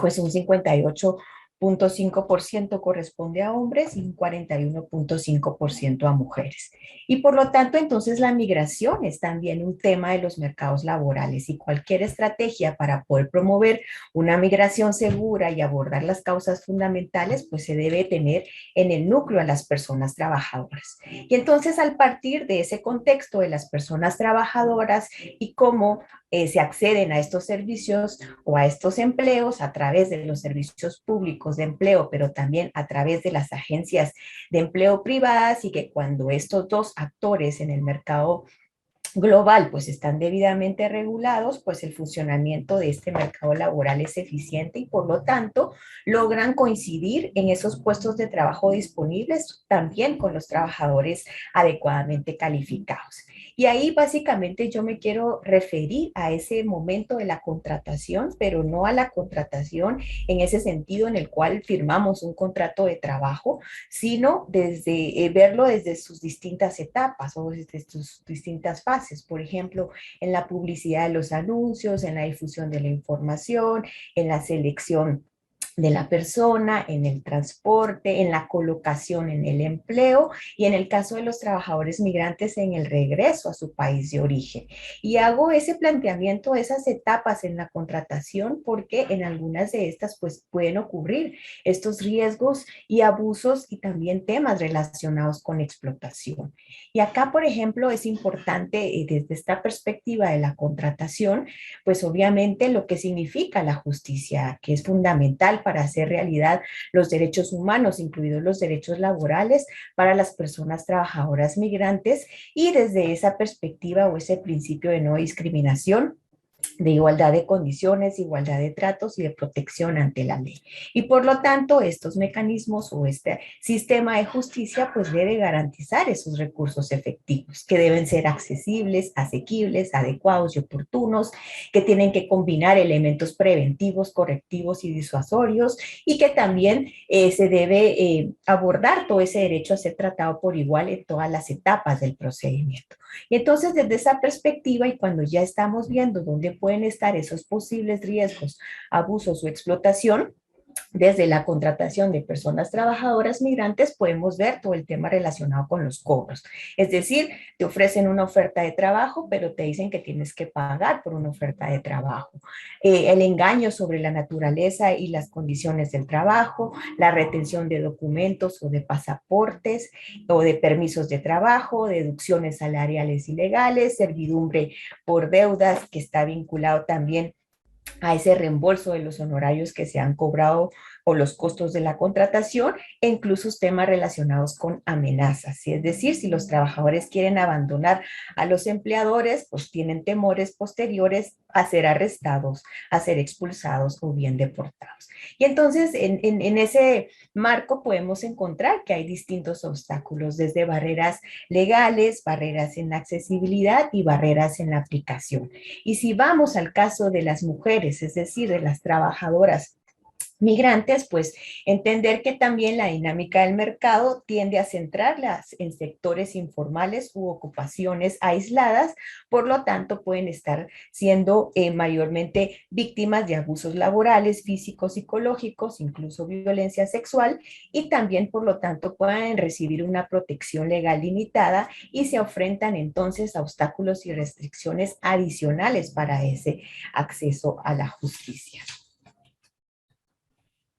pues un 58.5% corresponde a hombres y un 41.5% a mujeres. Y por lo tanto, entonces la migración es también un tema de los mercados laborales, y cualquier estrategia para poder promover una migración segura y abordar las causas fundamentales, pues se debe tener en el núcleo a las personas trabajadoras. Y entonces, al partir de ese contexto de las personas trabajadoras y cómo se acceden a estos servicios o a estos empleos a través de los servicios públicos de empleo, pero también a través de las agencias de empleo privadas, y que cuando estos dos actores en el mercado global pues están debidamente regulados, pues el funcionamiento de este mercado laboral es eficiente y por lo tanto logran coincidir en esos puestos de trabajo disponibles también con los trabajadores adecuadamente calificados. Y ahí básicamente yo me quiero referir a ese momento de la contratación, pero no a la contratación en ese sentido en el cual firmamos un contrato de trabajo, sino desde verlo desde sus distintas etapas o desde sus distintas fases. Por ejemplo, en la publicidad de los anuncios, en la difusión de la información, en la selección de la persona, en el transporte, en la colocación en el empleo, y en el caso de los trabajadores migrantes en el regreso a su país de origen. Y hago ese planteamiento de esas etapas en la contratación porque en algunas de estas pues pueden ocurrir estos riesgos y abusos y también temas relacionados con explotación. Y acá, por ejemplo, es importante desde esta perspectiva de la contratación, pues obviamente lo que significa la justicia, que es fundamental para hacer realidad los derechos humanos, incluidos los derechos laborales para las personas trabajadoras migrantes, y desde esa perspectiva o ese principio de no discriminación, de igualdad de condiciones, igualdad de tratos y de protección ante la ley. Y por lo tanto, estos mecanismos o este sistema de justicia pues debe garantizar esos recursos efectivos que deben ser accesibles, asequibles, adecuados y oportunos, que tienen que combinar elementos preventivos, correctivos y disuasorios y que también se debe abordar todo ese derecho a ser tratado por igual en todas las etapas del procedimiento. Y entonces desde esa perspectiva y cuando ya estamos viendo dónde pueden estar esos posibles riesgos, abusos o explotación, desde la contratación de personas trabajadoras migrantes podemos ver todo el tema relacionado con los cobros. Es decir, te ofrecen una oferta de trabajo, pero te dicen que tienes que pagar por una oferta de trabajo. El engaño sobre la naturaleza y las condiciones del trabajo, la retención de documentos o de pasaportes o de permisos de trabajo, deducciones salariales ilegales, servidumbre por deudas que está vinculado también a ese reembolso de los honorarios que se han cobrado o los costos de la contratación e incluso temas relacionados con amenazas. ¿Sí? Es decir, si los trabajadores quieren abandonar a los empleadores, pues tienen temores posteriores a ser arrestados, a ser expulsados o bien deportados. Y entonces en ese marco podemos encontrar que hay distintos obstáculos, desde barreras legales, barreras en la accesibilidad y barreras en la aplicación. Y si vamos al caso de las mujeres, es decir, de las trabajadoras migrantes, pues entender que también la dinámica del mercado tiende a centrarlas en sectores informales u ocupaciones aisladas, por lo tanto pueden estar siendo mayormente víctimas de abusos laborales, físicos, psicológicos, incluso violencia sexual, y también por lo tanto pueden recibir una protección legal limitada y se enfrentan entonces a obstáculos y restricciones adicionales para ese acceso a la justicia.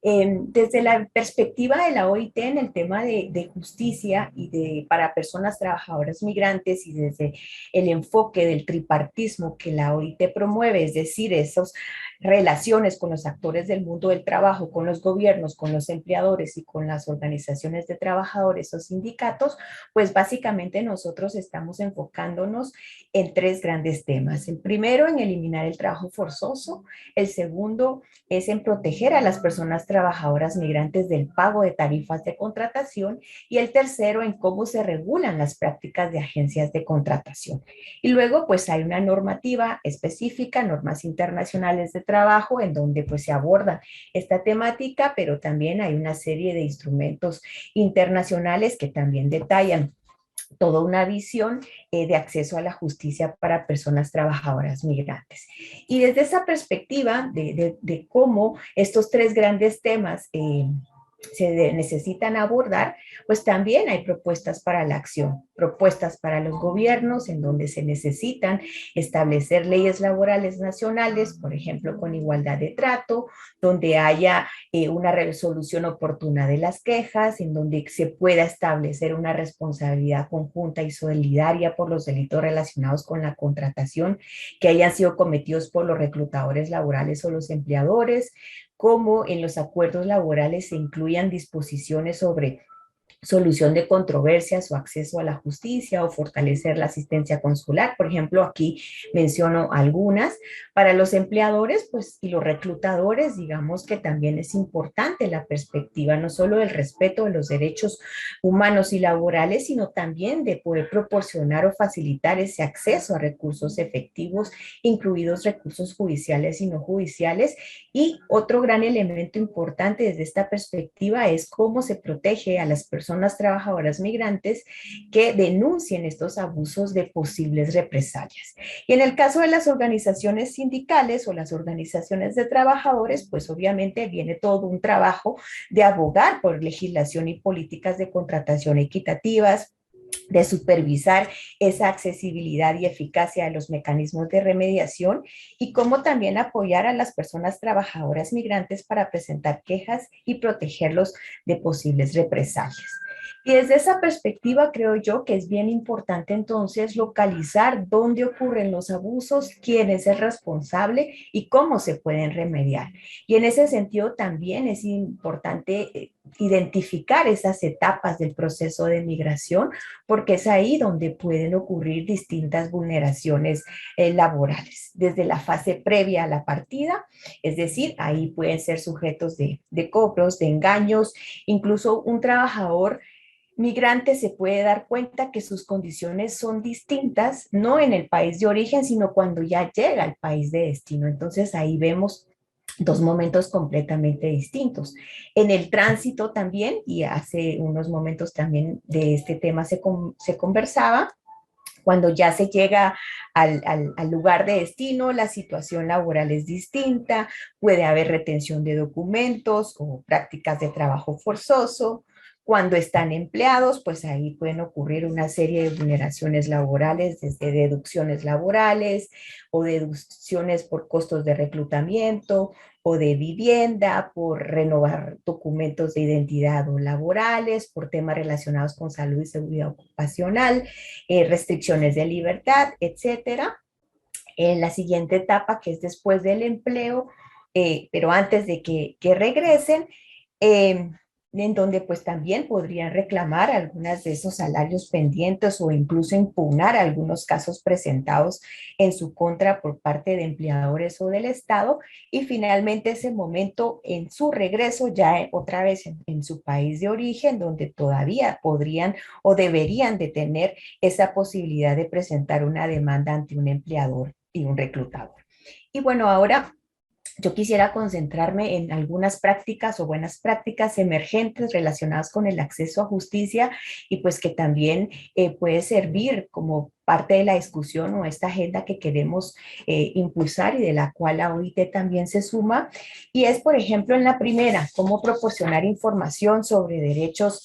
Desde la perspectiva de la OIT en el tema de justicia y para personas trabajadoras migrantes y desde el enfoque del tripartismo que la OIT promueve, es decir, esas relaciones con los actores del mundo del trabajo, con los gobiernos, con los empleadores y con las organizaciones de trabajadores o sindicatos, pues básicamente nosotros estamos enfocándonos en tres grandes temas. El primero, en eliminar el trabajo forzoso. El segundo es en proteger a las personas trabajadoras migrantes del pago de tarifas de contratación, y el tercero en cómo se regulan las prácticas de agencias de contratación. Y luego pues hay una normativa específica, normas internacionales de trabajo, en donde pues se aborda esta temática, pero también hay una serie de instrumentos internacionales que también detallan toda una visión de acceso a la justicia para personas trabajadoras migrantes. Y desde esa perspectiva de cómo estos tres grandes temas se necesitan abordar, pues también hay propuestas para la acción, propuestas para los gobiernos en donde se necesitan establecer leyes laborales nacionales, por ejemplo, con igualdad de trato, donde haya una resolución oportuna de las quejas, en donde se pueda establecer una responsabilidad conjunta y solidaria por los delitos relacionados con la contratación que hayan sido cometidos por los reclutadores laborales o los empleadores, como en los acuerdos laborales se incluyan disposiciones sobre solución de controversias o acceso a la justicia o fortalecer la asistencia consular. Por ejemplo, aquí menciono algunas. Para los empleadores pues, y los reclutadores, digamos que también es importante la perspectiva no solo del respeto de los derechos humanos y laborales, sino también de poder proporcionar o facilitar ese acceso a recursos efectivos, incluidos recursos judiciales y no judiciales. Y otro gran elemento importante desde esta perspectiva es cómo se protege a las personas trabajadoras migrantes que denuncien estos abusos de posibles represalias. Y en el caso de las organizaciones sindicales o las organizaciones de trabajadores, pues obviamente viene todo un trabajo de abogar por legislación y políticas de contratación equitativas, de supervisar esa accesibilidad y eficacia de los mecanismos de remediación y cómo también apoyar a las personas trabajadoras migrantes para presentar quejas y protegerlos de posibles represalias. Y desde esa perspectiva creo yo que es bien importante entonces localizar dónde ocurren los abusos, quién es el responsable y cómo se pueden remediar. Y en ese sentido también es importante identificar esas etapas del proceso de migración, porque es ahí donde pueden ocurrir distintas vulneraciones laborales, desde la fase previa a la partida, es decir, ahí pueden ser sujetos de cobros, de engaños, incluso un trabajador migrante se puede dar cuenta que sus condiciones son distintas, no en el país de origen, sino cuando ya llega al país de destino. Entonces ahí vemos dos momentos completamente distintos. En el tránsito también, y hace unos momentos también de este tema se conversaba, cuando ya se llega al lugar de destino, la situación laboral es distinta, puede haber retención de documentos o prácticas de trabajo forzoso. Cuando están empleados, pues ahí pueden ocurrir una serie de vulneraciones laborales, desde deducciones laborales o deducciones por costos de reclutamiento o de vivienda, por renovar documentos de identidad o laborales, por temas relacionados con salud y seguridad ocupacional, restricciones de libertad, etcétera. En la siguiente etapa, que es después del empleo, pero antes de que regresen, en donde pues también podrían reclamar algunas de esos salarios pendientes o incluso impugnar algunos casos presentados en su contra por parte de empleadores o del Estado, y finalmente ese momento en su regreso ya otra vez en su país de origen, donde todavía podrían o deberían de tener esa posibilidad de presentar una demanda ante un empleador y un reclutador. Y bueno, ahora yo quisiera concentrarme en algunas prácticas o buenas prácticas emergentes relacionadas con el acceso a justicia, y pues que también puede servir como parte de la discusión o esta agenda que queremos impulsar y de la cual la OIT también se suma. Y es, por ejemplo, en la primera, cómo proporcionar información sobre derechos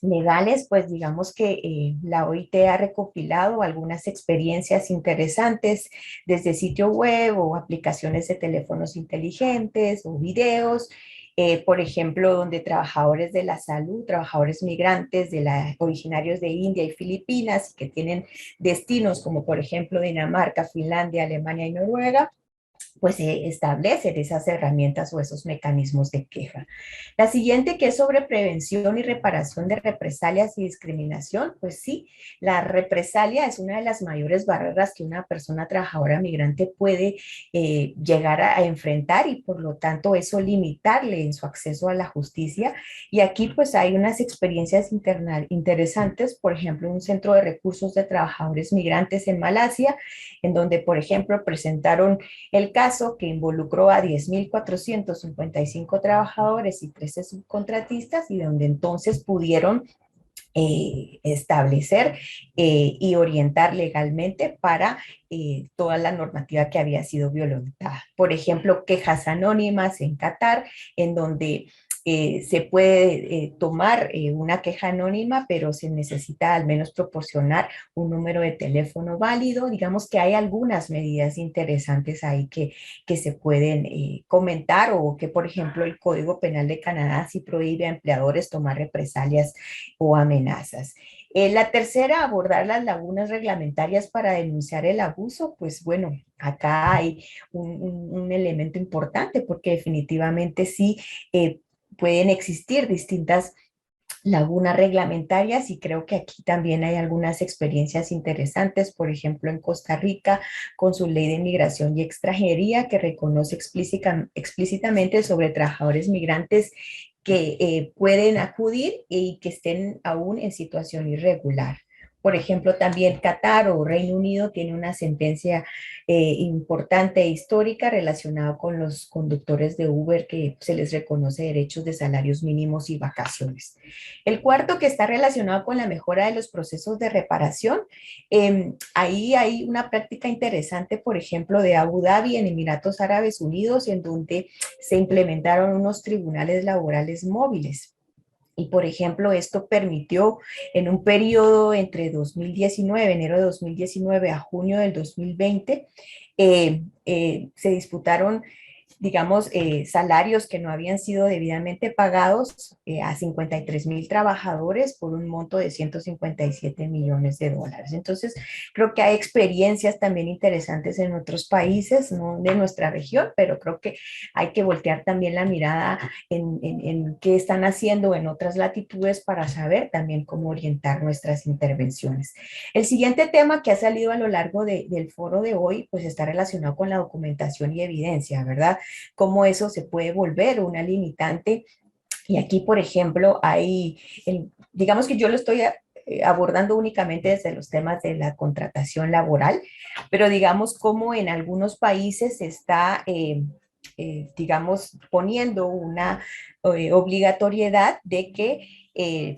legales. Pues digamos que la OIT ha recopilado algunas experiencias interesantes desde sitio web o aplicaciones de teléfonos inteligentes o videos, por ejemplo, donde trabajadores de la salud, trabajadores migrantes originarios de India y Filipinas, que tienen destinos como por ejemplo Dinamarca, Finlandia, Alemania y Noruega, pues se establecen esas herramientas o esos mecanismos de queja. La siguiente, que es sobre prevención y reparación de represalias y discriminación, pues sí, la represalia es una de las mayores barreras que una persona trabajadora migrante puede llegar a enfrentar, y por lo tanto eso limitarle en su acceso a la justicia. Y aquí pues hay unas experiencias interesantes, por ejemplo, un centro de recursos de trabajadores migrantes en Malasia, en donde por ejemplo presentaron el caso que involucró a 10.455 trabajadores y 13 subcontratistas, y donde entonces pudieron establecer y orientar legalmente para toda la normativa que había sido violentada. Por ejemplo, quejas anónimas en Qatar, en donde se puede tomar una queja anónima, pero se necesita al menos proporcionar un número de teléfono válido. Digamos que hay algunas medidas interesantes ahí que se pueden comentar, o que, por ejemplo, el Código Penal de Canadá sí prohíbe a empleadores tomar represalias o amenazas. La tercera, abordar las lagunas reglamentarias para denunciar el abuso. Pues bueno, acá hay un elemento importante, porque definitivamente sí pueden existir distintas lagunas reglamentarias, y creo que aquí también hay algunas experiencias interesantes, por ejemplo en Costa Rica con su ley de migración y extranjería, que reconoce explícitamente sobre trabajadores migrantes que pueden acudir y que estén aún en situación irregular. Por ejemplo, también Qatar o Reino Unido tiene una sentencia importante e histórica relacionada con los conductores de Uber, que se les reconoce derechos de salarios mínimos y vacaciones. El cuarto, que está relacionado con la mejora de los procesos de reparación. Ahí hay una práctica interesante, por ejemplo, de Abu Dhabi en Emiratos Árabes Unidos, en donde se implementaron unos tribunales laborales móviles. Y, por ejemplo, esto permitió en un periodo entre 2019, enero de 2019 a junio del 2020, se disputaron digamos, salarios que no habían sido debidamente pagados a 53,000 trabajadores por un monto de 157 millones de dólares. Entonces, creo que hay experiencias también interesantes en otros países, no de nuestra región, pero creo que hay que voltear también la mirada en qué están haciendo en otras latitudes para saber también cómo orientar nuestras intervenciones. El siguiente tema que ha salido a lo largo del foro de hoy, pues está relacionado con la documentación y evidencia, ¿verdad? Cómo eso se puede volver una limitante. Y aquí, por ejemplo, digamos que yo lo estoy abordando únicamente desde los temas de la contratación laboral, pero digamos cómo en algunos países se está, digamos, poniendo una obligatoriedad de que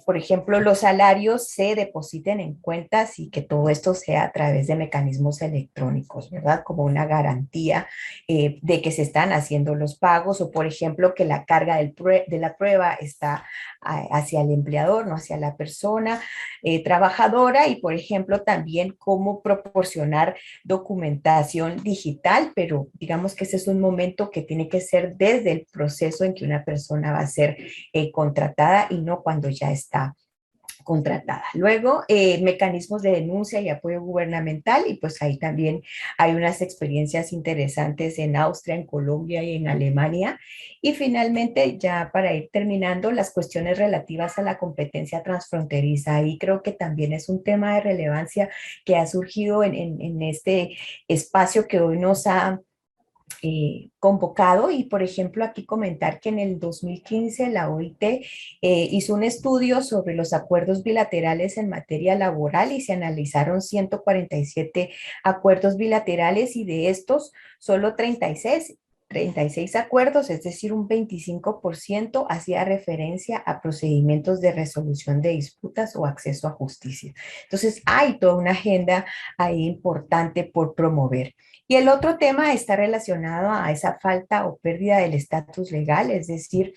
por ejemplo, los salarios se depositen en cuentas y que todo esto sea a través de mecanismos electrónicos, ¿verdad? Como una garantía de que se están haciendo los pagos o, por ejemplo, que la carga de la prueba está hacia el empleador, no hacia la persona trabajadora y, por ejemplo, también cómo proporcionar documentación digital, pero digamos que ese es un momento que tiene que ser desde el proceso en que una persona va a ser contratada y no cuando ya está contratada. Luego, mecanismos de denuncia y apoyo gubernamental, y pues ahí también hay unas experiencias interesantes en Austria, en Colombia y en Alemania. Y finalmente, ya para ir terminando, las cuestiones relativas a la competencia transfronteriza. Ahí creo que también es un tema de relevancia que ha surgido en este espacio que hoy nos ha convocado y, por ejemplo, aquí comentar que en el 2015 la OIT hizo un estudio sobre los acuerdos bilaterales en materia laboral y se analizaron 147 acuerdos bilaterales y de estos solo 36 acuerdos, es decir, un 25% hacía referencia a procedimientos de resolución de disputas o acceso a justicia. Entonces, hay toda una agenda ahí importante por promover. Y el otro tema está relacionado a esa falta o pérdida del estatus legal, es decir,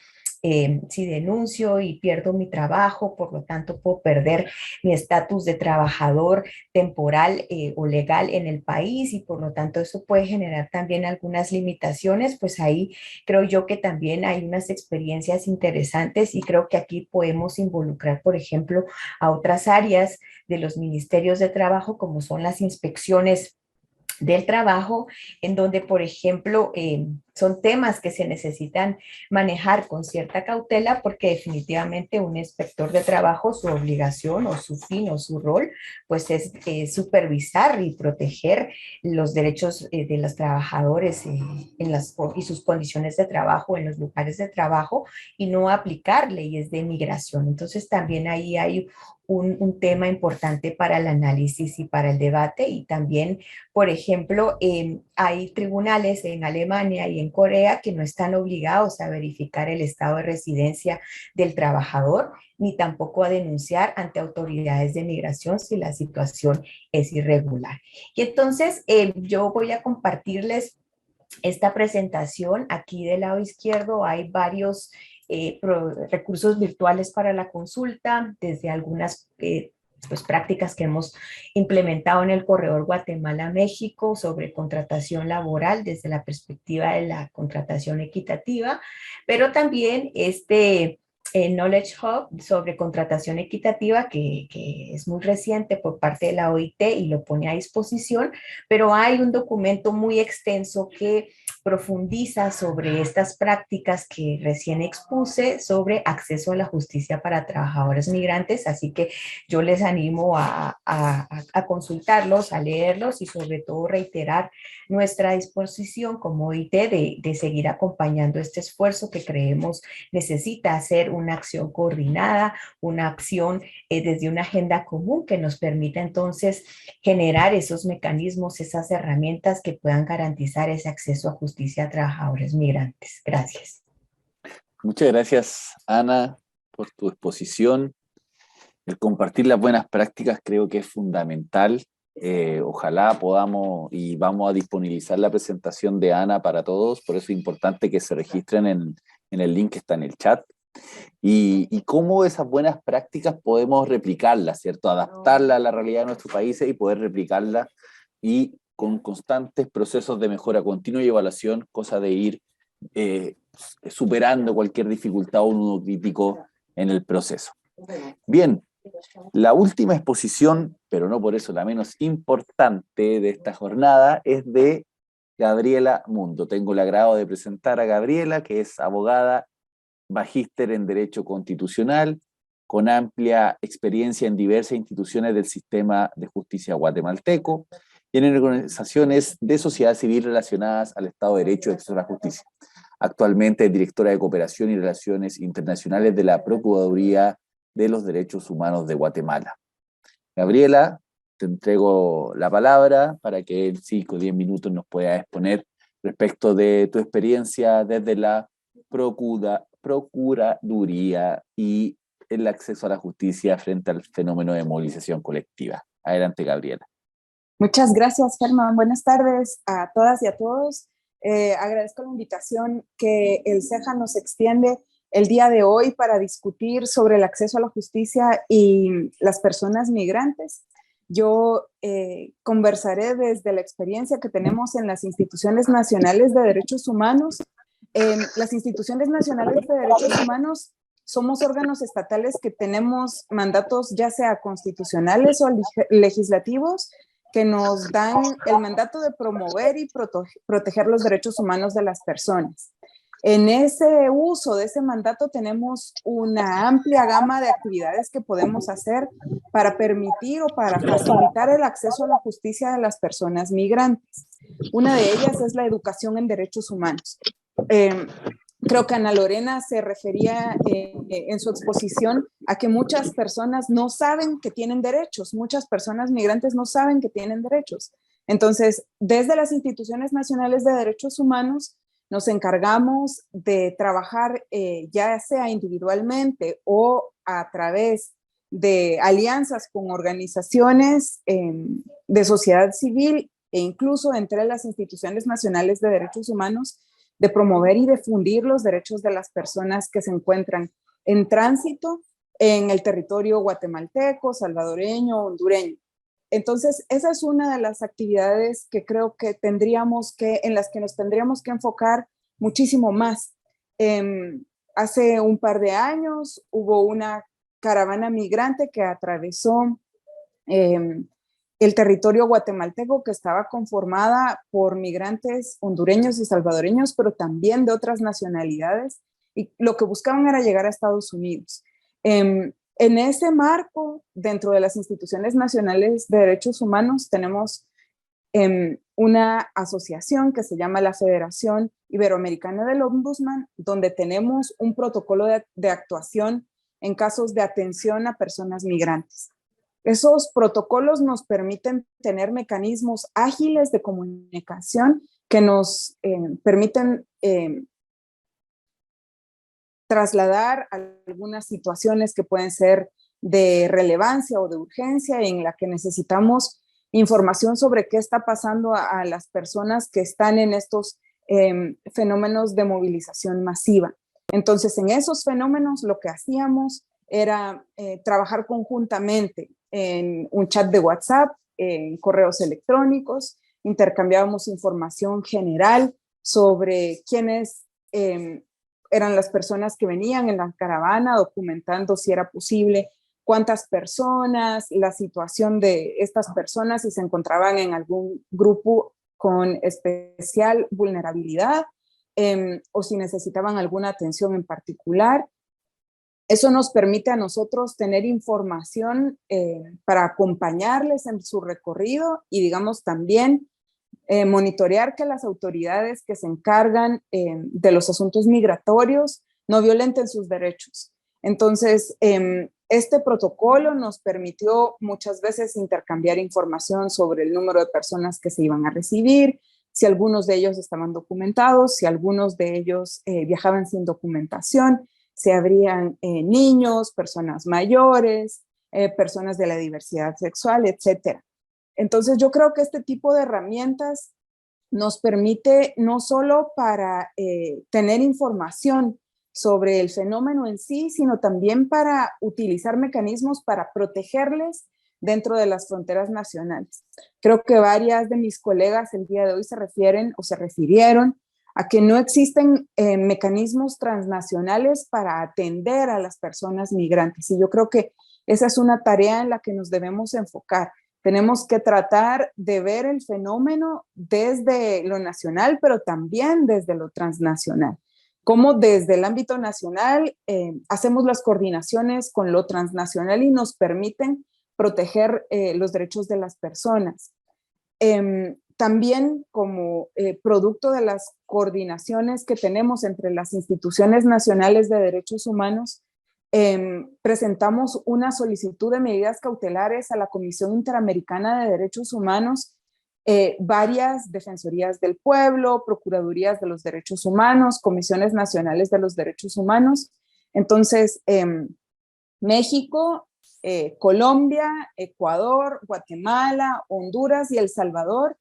si denuncio y pierdo mi trabajo, por lo tanto puedo perder mi estatus de trabajador temporal o legal en el país y por lo tanto eso puede generar también algunas limitaciones, pues ahí creo yo que también hay unas experiencias interesantes y creo que aquí podemos involucrar, por ejemplo, a otras áreas de los ministerios de trabajo como son las inspecciones del trabajo, en donde, por ejemplo, son temas que se necesitan manejar con cierta cautela porque definitivamente un inspector de trabajo, su obligación o su fin o su rol, pues es supervisar y proteger los derechos de los trabajadores y sus condiciones de trabajo en los lugares de trabajo y no aplicar leyes de migración. Entonces también ahí hay un tema importante para el análisis y para el debate y también, por ejemplo, hay tribunales en Alemania y en Corea que no están obligados a verificar el estado de residencia del trabajador ni tampoco a denunciar ante autoridades de migración si la situación es irregular. Y entonces yo voy a compartirles esta presentación. Aquí del lado izquierdo hay varios recursos virtuales para la consulta, desde algunas pues, prácticas que hemos implementado en el corredor Guatemala-México sobre contratación laboral desde la perspectiva de la contratación equitativa, pero también Knowledge Hub sobre contratación equitativa que es muy reciente por parte de la OIT y lo pone a disposición, pero hay un documento muy extenso que profundiza sobre estas prácticas que recién expuse sobre acceso a la justicia para trabajadores migrantes, así que yo les animo a consultarlos, a leerlos y sobre todo reiterar nuestra disposición como OIT de seguir acompañando este esfuerzo que creemos necesita hacer una acción coordinada, una acción desde una agenda común que nos permita entonces generar esos mecanismos, esas herramientas que puedan garantizar ese acceso a justicia a trabajadores migrantes. Gracias. Muchas gracias, Ana, por tu exposición. El compartir las buenas prácticas creo que es fundamental. Ojalá podamos y vamos a disponibilizar la presentación de Ana para todos, por eso es importante que se registren en el link que está en el chat. Y cómo esas buenas prácticas podemos replicarlas, ¿cierto? Adaptarlas a la realidad de nuestros países y poder replicarlas y con constantes procesos de mejora continua y evaluación, cosa de ir superando cualquier dificultad o nudo crítico en el proceso. Bien, la última exposición, pero no por eso la menos importante de esta jornada, es de Gabriela Mundo. Tengo el agrado de presentar a Gabriela, que es abogada, magíster en Derecho Constitucional, con amplia experiencia en diversas instituciones del sistema de justicia guatemalteco y en organizaciones de sociedad civil relacionadas al Estado de Derecho y acceso a la justicia. Actualmente es directora de Cooperación y Relaciones Internacionales de la Procuraduría de los Derechos Humanos de Guatemala. Gabriela, te entrego la palabra para que en 5 o 10 minutos nos puedas exponer respecto de tu experiencia desde la Procuraduría y el acceso a la justicia frente al fenómeno de movilización colectiva. Adelante, Gabriela. Muchas gracias, Germán. Buenas tardes a todas y a todos. Agradezco la invitación que el CEJA nos extiende el día de hoy para discutir sobre el acceso a la justicia y las personas migrantes. Yo conversaré desde la experiencia que tenemos en las instituciones nacionales de derechos humanos. Las instituciones nacionales de derechos humanos somos órganos estatales que tenemos mandatos ya sea constitucionales o legislativos que nos dan el mandato de promover y proteger los derechos humanos de las personas. En ese uso de ese mandato tenemos una amplia gama de actividades que podemos hacer para permitir o para facilitar el acceso a la justicia de las personas migrantes. Una de ellas es la educación en derechos humanos. Creo que Ana Lorena se refería en su exposición a que muchas personas no saben que tienen derechos, muchas personas migrantes no saben que tienen derechos. Entonces, desde las instituciones nacionales de derechos humanos, nos encargamos de trabajar ya sea individualmente o a través de alianzas con organizaciones de sociedad civil e incluso entre las instituciones nacionales de derechos humanos, de promover y difundir los derechos de las personas que se encuentran en tránsito en el territorio guatemalteco, salvadoreño, hondureño. Entonces, esa es una de las actividades que creo que en las que nos tendríamos que enfocar muchísimo más. Hace un par de años hubo una caravana migrante que atravesó el territorio guatemalteco, que estaba conformada por migrantes hondureños y salvadoreños, pero también de otras nacionalidades, y lo que buscaban era llegar a Estados Unidos. En ese marco, dentro de las instituciones nacionales de derechos humanos, tenemos una asociación que se llama la Federación Iberoamericana del Ombudsman, donde tenemos un protocolo de actuación en casos de atención a personas migrantes. Esos protocolos nos permiten tener mecanismos ágiles de comunicación que nos permiten trasladar algunas situaciones que pueden ser de relevancia o de urgencia en la que necesitamos información sobre qué está pasando a las personas que están en estos fenómenos de movilización masiva. Entonces, en esos fenómenos lo que hacíamos era trabajar conjuntamente en un chat de WhatsApp, en correos electrónicos, intercambiábamos información general sobre quiénes eran las personas que venían en la caravana, documentando si era posible, cuántas personas, la situación de estas personas, si se encontraban en algún grupo con especial vulnerabilidad o si necesitaban alguna atención en particular. Eso nos permite a nosotros tener información para acompañarles en su recorrido y, digamos, también monitorear que las autoridades que se encargan de los asuntos migratorios no violenten sus derechos. Entonces, este protocolo nos permitió muchas veces intercambiar información sobre el número de personas que se iban a recibir, si algunos de ellos estaban documentados, si algunos de ellos viajaban sin documentación, si habrían niños, personas mayores, personas de la diversidad sexual, etc. Entonces, yo creo que este tipo de herramientas nos permite no solo para tener información sobre el fenómeno en sí, sino también para utilizar mecanismos para protegerles dentro de las fronteras nacionales. Creo que varias de mis colegas el día de hoy se refirieron a que no existen mecanismos transnacionales para atender a las personas migrantes. Y yo creo que esa es una tarea en la que nos debemos enfocar. Tenemos que tratar de ver el fenómeno desde lo nacional, pero también desde lo transnacional. Cómo desde el ámbito nacional hacemos las coordinaciones con lo transnacional y nos permiten proteger los derechos de las personas. También como producto de las coordinaciones que tenemos entre las instituciones nacionales de derechos humanos, presentamos una solicitud de medidas cautelares a la Comisión Interamericana de Derechos Humanos, varias defensorías del pueblo, procuradurías de los derechos humanos, comisiones nacionales de los derechos humanos. Entonces, México, Colombia, Ecuador, Guatemala, Honduras y El Salvador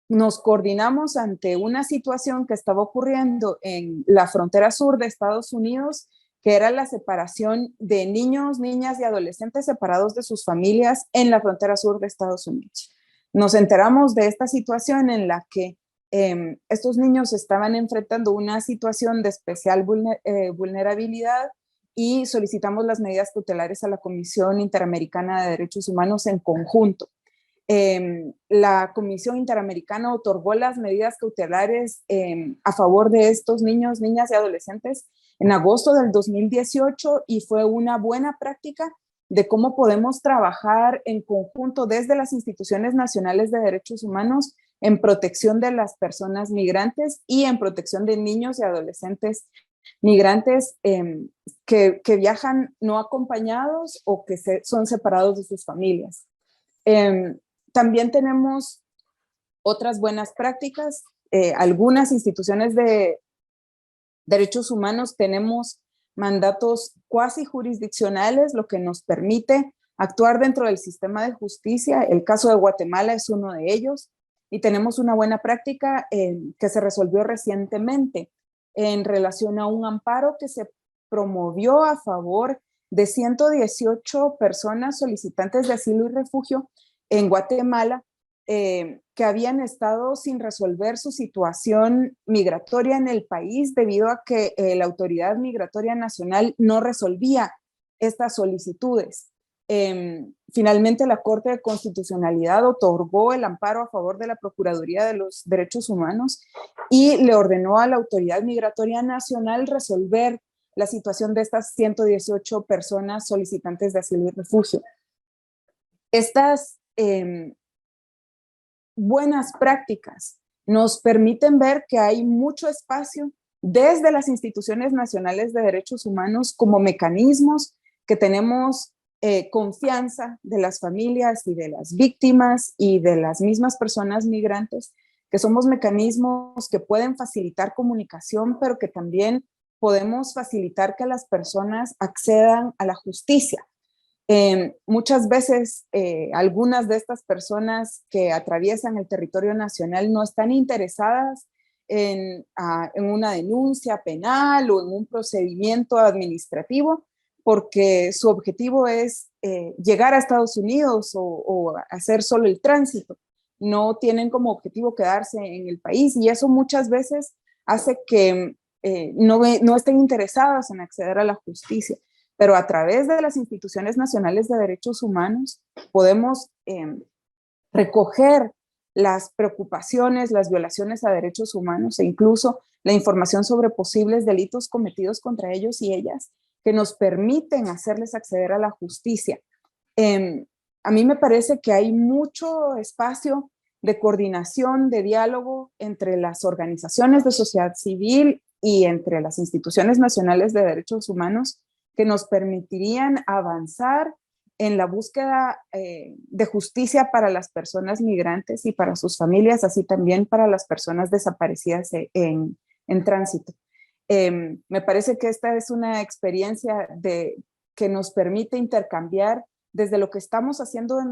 nos coordinamos ante una situación que estaba ocurriendo en la frontera sur de Estados Unidos, que era la separación de niños, niñas y adolescentes separados de sus familias en la frontera sur de Estados Unidos. Nos enteramos de esta situación en la que estos niños estaban enfrentando una situación de especial vulnerabilidad y solicitamos las medidas cautelares a la Comisión Interamericana de Derechos Humanos en conjunto. La Comisión Interamericana otorgó las medidas cautelares a favor de estos niños, niñas y adolescentes en agosto del 2018 y fue una buena práctica de cómo podemos trabajar en conjunto desde las instituciones nacionales de derechos humanos en protección de las personas migrantes y en protección de niños y adolescentes migrantes que viajan no acompañados o que son separados de sus familias. También tenemos otras buenas prácticas. Algunas instituciones de derechos humanos tenemos mandatos cuasi jurisdiccionales, lo que nos permite actuar dentro del sistema de justicia. El caso de Guatemala es uno de ellos. Y tenemos una buena práctica que se resolvió recientemente en relación a un amparo que se promovió a favor de 118 personas solicitantes de asilo y refugio en Guatemala que habían estado sin resolver su situación migratoria en el país debido a que la Autoridad Migratoria Nacional no resolvía estas solicitudes. Finalmente, la Corte de Constitucionalidad otorgó el amparo a favor de la Procuraduría de los Derechos Humanos y le ordenó a la Autoridad Migratoria Nacional resolver la situación de estas 118 personas solicitantes de asilo y refugio. Estas buenas prácticas nos permiten ver que hay mucho espacio desde las instituciones nacionales de derechos humanos como mecanismos que tenemos confianza de las familias y de las víctimas y de las mismas personas migrantes, que somos mecanismos que pueden facilitar comunicación, pero que también podemos facilitar que las personas accedan a la justicia. Muchas veces algunas de estas personas que atraviesan el territorio nacional no están interesadas en una denuncia penal o en un procedimiento administrativo, porque su objetivo es llegar a Estados Unidos o hacer solo el tránsito. No tienen como objetivo quedarse en el país y eso muchas veces hace que no estén interesados en acceder a la justicia. Pero a través de las instituciones nacionales de derechos humanos podemos recoger las preocupaciones, las violaciones a derechos humanos e incluso la información sobre posibles delitos cometidos contra ellos y ellas que nos permiten hacerles acceder a la justicia. A mí me parece que hay mucho espacio de coordinación, de diálogo entre las organizaciones de sociedad civil y entre las instituciones nacionales de derechos humanos que nos permitirían avanzar en la búsqueda de justicia para las personas migrantes y para sus familias, así también para las personas desaparecidas en tránsito. Me parece que esta es una experiencia que nos permite intercambiar desde lo que estamos haciendo en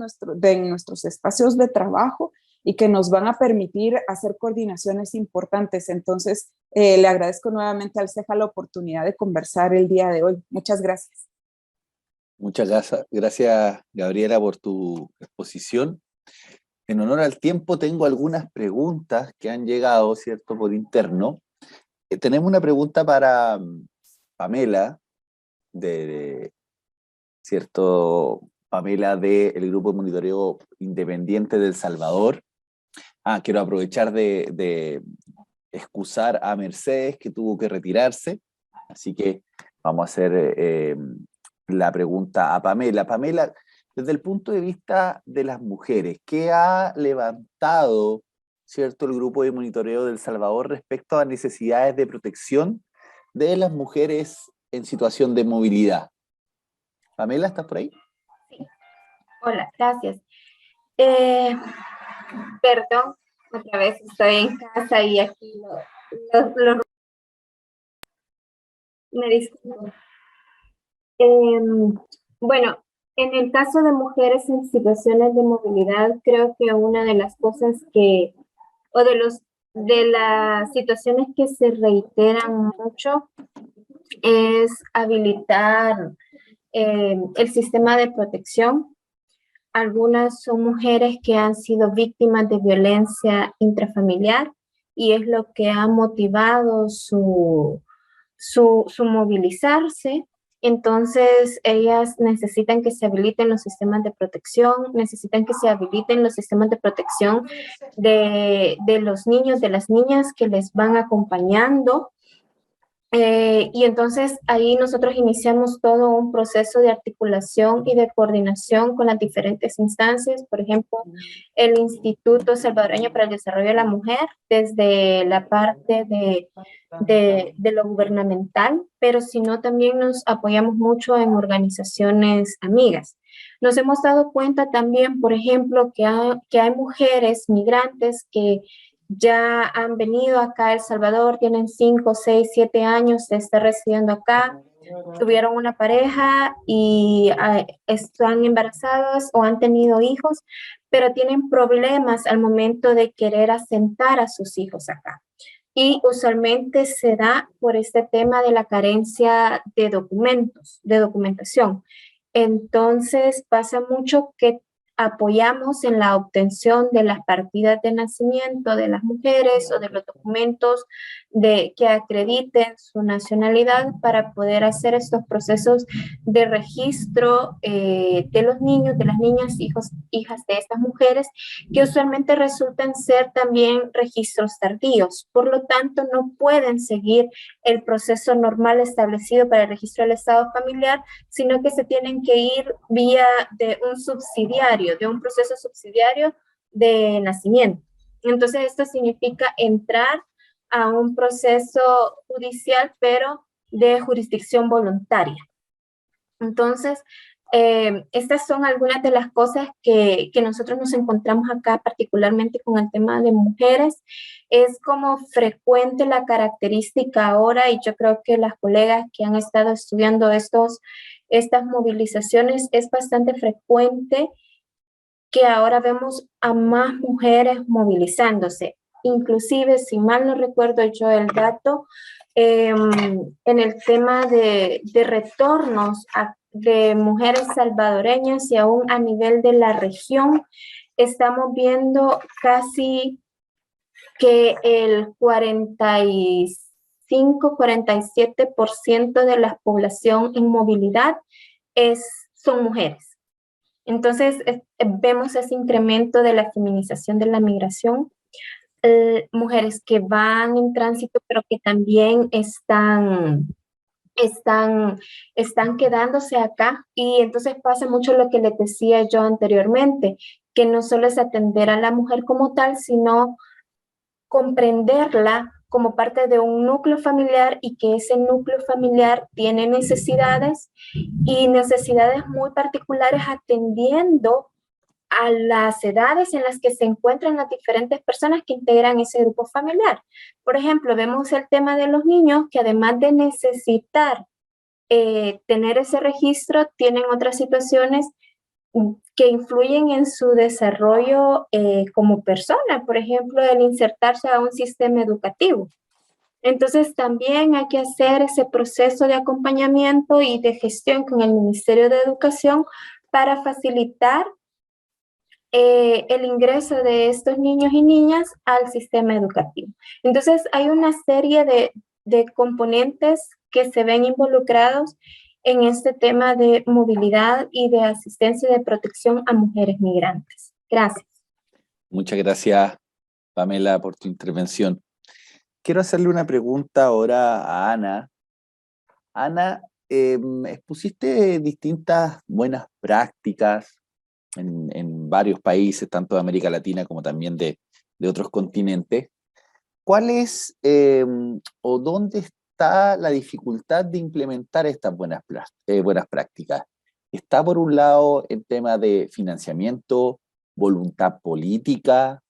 nuestros espacios de trabajo y que nos van a permitir hacer coordinaciones importantes. Entonces, le agradezco nuevamente al CEJA la oportunidad de conversar el día de hoy. Muchas gracias. Muchas gracias, Gabriela, por tu exposición. En honor al tiempo, tengo algunas preguntas que han llegado, ¿cierto?, por interno. tenemos una pregunta para Pamela, ¿cierto? Pamela del Grupo de Monitoreo Independiente de El Salvador. Quiero aprovechar de excusar a Mercedes, que tuvo que retirarse, así que vamos a hacer la pregunta a Pamela. Pamela, desde el punto de vista de las mujeres, ¿qué ha levantado, cierto, el Grupo de Monitoreo de El Salvador respecto a necesidades de protección de las mujeres en situación de movilidad? Pamela, ¿estás por ahí? Sí. Hola, gracias. Perdón, otra vez estoy en casa y aquí me disculpo. Bueno, en el caso de mujeres en situaciones de movilidad, creo que una de las cosas de las situaciones que se reiteran mucho es habilitar el sistema de protección. Algunas son mujeres que han sido víctimas de violencia intrafamiliar y es lo que ha motivado su movilizarse. Entonces, ellas necesitan que se habiliten los sistemas de protección, necesitan que se habiliten los sistemas de protección de los niños, de las niñas que les van acompañando. Y entonces ahí nosotros iniciamos todo un proceso de articulación y de coordinación con las diferentes instancias, por ejemplo, el Instituto Salvadoreño para el Desarrollo de la Mujer, desde la parte de lo gubernamental, pero sino también nos apoyamos mucho en organizaciones amigas. Nos hemos dado cuenta también, por ejemplo, que hay mujeres migrantes que ya han venido acá a El Salvador, tienen 5, 6, 7 años de estar residiendo acá, tuvieron una pareja y están embarazadas o han tenido hijos, pero tienen problemas al momento de querer asentar a sus hijos acá. Y usualmente se da por este tema de la carencia de documentos, de documentación. Entonces pasa mucho que apoyamos en la obtención de las partidas de nacimiento de las mujeres o de los documentos que acrediten su nacionalidad para poder hacer estos procesos de registro de los niños, de las niñas, hijas de estas mujeres, que usualmente resultan ser también registros tardíos. Por lo tanto, no pueden seguir el proceso normal establecido para el registro del estado familiar, sino que se tienen que ir vía de un subsidiario, de un proceso subsidiario de nacimiento. Entonces, esto significa entrar a un proceso judicial, pero de jurisdicción voluntaria. Entonces, estas son algunas de las cosas que nosotros nos encontramos acá, particularmente con el tema de mujeres. Es como frecuente la característica ahora, y yo creo que las colegas que han estado estudiando estas movilizaciones, es bastante frecuente que ahora vemos a más mujeres movilizándose. Inclusive, si mal no recuerdo yo el dato, en el tema de retornos de mujeres salvadoreñas y aún a nivel de la región, estamos viendo casi que el 45-47% de la población en movilidad son mujeres. Entonces, vemos ese incremento de la feminización de la migración, mujeres que van en tránsito, pero que también están quedándose acá. Y entonces pasa mucho lo que les decía yo anteriormente, que no solo es atender a la mujer como tal, sino comprenderla como parte de un núcleo familiar y que ese núcleo familiar tiene necesidades y necesidades muy particulares atendiendo a las edades en las que se encuentran las diferentes personas que integran ese grupo familiar. Por ejemplo, vemos el tema de los niños que además de necesitar tener ese registro, tienen otras situaciones que influyen en su desarrollo como persona, por ejemplo, el insertarse a un sistema educativo. Entonces, también hay que hacer ese proceso de acompañamiento y de gestión con el Ministerio de Educación para facilitar el ingreso de estos niños y niñas al sistema educativo. Entonces, hay una serie de componentes que se ven involucrados en este tema de movilidad y de asistencia y de protección a mujeres migrantes. Gracias. Muchas gracias, Pamela, por tu intervención. Quiero hacerle una pregunta ahora a Ana. Ana, expusiste distintas buenas prácticas en varios países, tanto de América Latina como también de otros continentes. ¿Cuál es o dónde está la dificultad de implementar estas buenas prácticas? ¿Está por un lado el tema de financiamiento, voluntad política?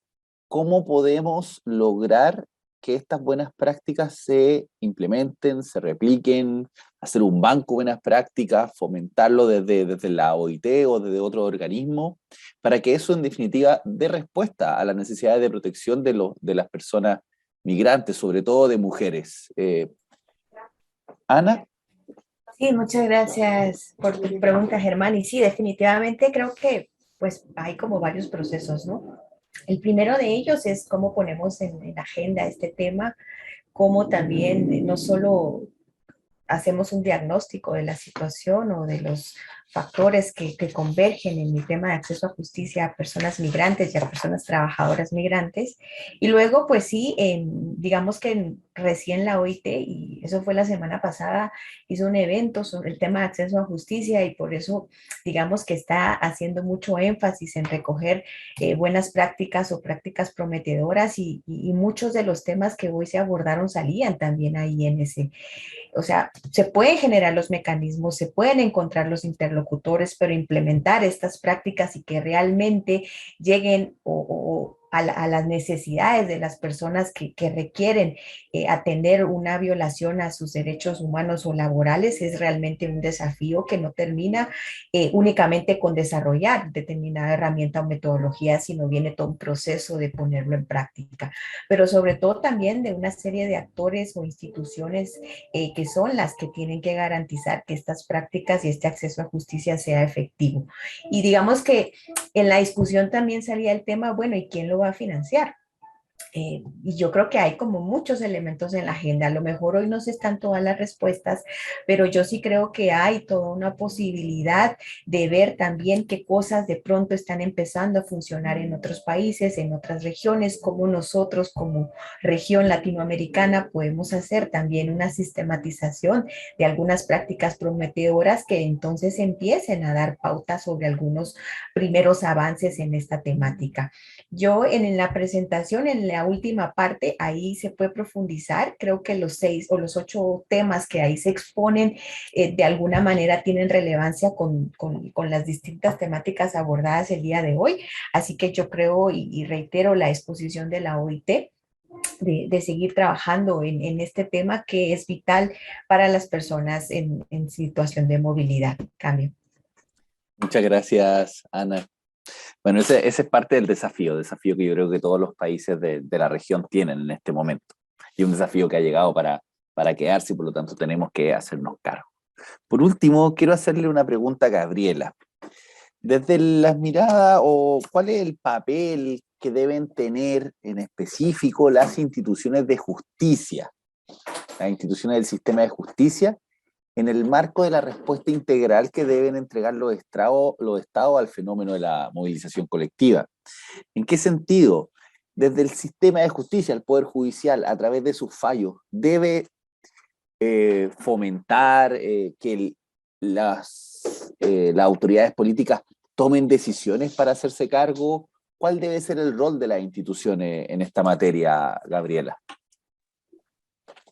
¿Cómo podemos lograr que estas buenas prácticas se implementen, se repliquen, hacer un banco de buenas prácticas, fomentarlo desde la OIT o desde otro organismo, para que eso en definitiva dé respuesta a las necesidades de protección de las personas migrantes, sobre todo de mujeres? Ana. Sí, muchas gracias por tu pregunta, Germán. Y sí, definitivamente creo que pues hay como varios procesos, ¿no? El primero de ellos es cómo ponemos en agenda este tema, cómo también no solo hacemos un diagnóstico de la situación o de los factores que convergen en el tema de acceso a justicia a personas migrantes y a personas trabajadoras migrantes. Y luego, pues sí, digamos que recién la OIT, y eso fue la semana pasada, hizo un evento sobre el tema de acceso a justicia y por eso, digamos que está haciendo mucho énfasis en recoger buenas prácticas o prácticas prometedoras y muchos de los temas que hoy se abordaron salían también ahí en ese. O sea, se pueden generar los mecanismos, se pueden encontrar los interlocutores, pero implementar estas prácticas y que realmente lleguen a las necesidades de las personas que requieren atender una violación a sus derechos humanos o laborales es realmente un desafío que no termina únicamente con desarrollar determinada herramienta o metodología, sino viene todo un proceso de ponerlo en práctica. Pero sobre todo también de una serie de actores o instituciones que son las que tienen que garantizar que estas prácticas y este acceso a justicia sea efectivo. Y digamos que en la discusión también salía el tema, bueno, ¿y quién lo va a financiar? Y yo creo que hay como muchos elementos en la agenda. A lo mejor hoy no se están todas las respuestas, pero yo sí creo que hay toda una posibilidad de ver también qué cosas de pronto están empezando a funcionar en otros países, en otras regiones, como nosotros como región latinoamericana podemos hacer también una sistematización de algunas prácticas prometedoras que entonces empiecen a dar pautas sobre algunos primeros avances en esta temática. Yo en la presentación, en la última parte, ahí se puede profundizar. Creo que los 6 o los 8 temas que ahí se exponen de alguna manera tienen relevancia con las distintas temáticas abordadas el día de hoy. Así que yo creo y reitero la exposición de la OIT de seguir trabajando en este tema que es vital para las personas en situación de movilidad. Cambio. Muchas gracias, Ana. Bueno, ese es parte del desafío que yo creo que todos los países de la región tienen en este momento. Y un desafío que ha llegado para quedarse y por lo tanto tenemos que hacernos cargo. Por último, quiero hacerle una pregunta a Gabriela. Desde las miradas, o ¿cuál es el papel que deben tener en específico las instituciones de justicia, las instituciones del sistema de justicia, en el marco de la respuesta integral que deben entregar los estados al fenómeno de la movilización colectiva? ¿En qué sentido? Desde el sistema de justicia, el Poder Judicial, a través de sus fallos, debe fomentar que las autoridades políticas tomen decisiones para hacerse cargo. ¿Cuál debe ser el rol de las instituciones en esta materia, Gabriela?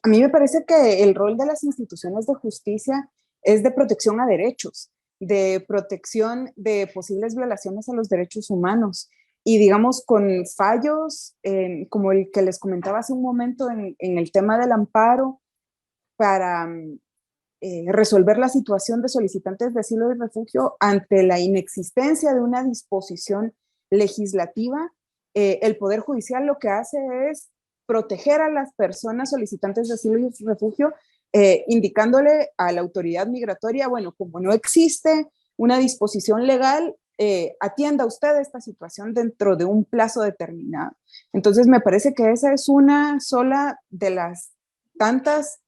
A mí me parece que el rol de las instituciones de justicia es de protección a derechos, de protección de posibles violaciones a los derechos humanos. Y digamos, con fallos como el que les comentaba hace un momento en el tema del amparo, para resolver la situación de solicitantes de asilo y refugio ante la inexistencia de una disposición legislativa, el Poder Judicial lo que hace es proteger a las personas solicitantes de asilo y refugio, indicándole a la autoridad migratoria, bueno, como no existe una disposición legal, atienda usted esta situación dentro de un plazo determinado. Entonces me parece que esa es una sola de las tantas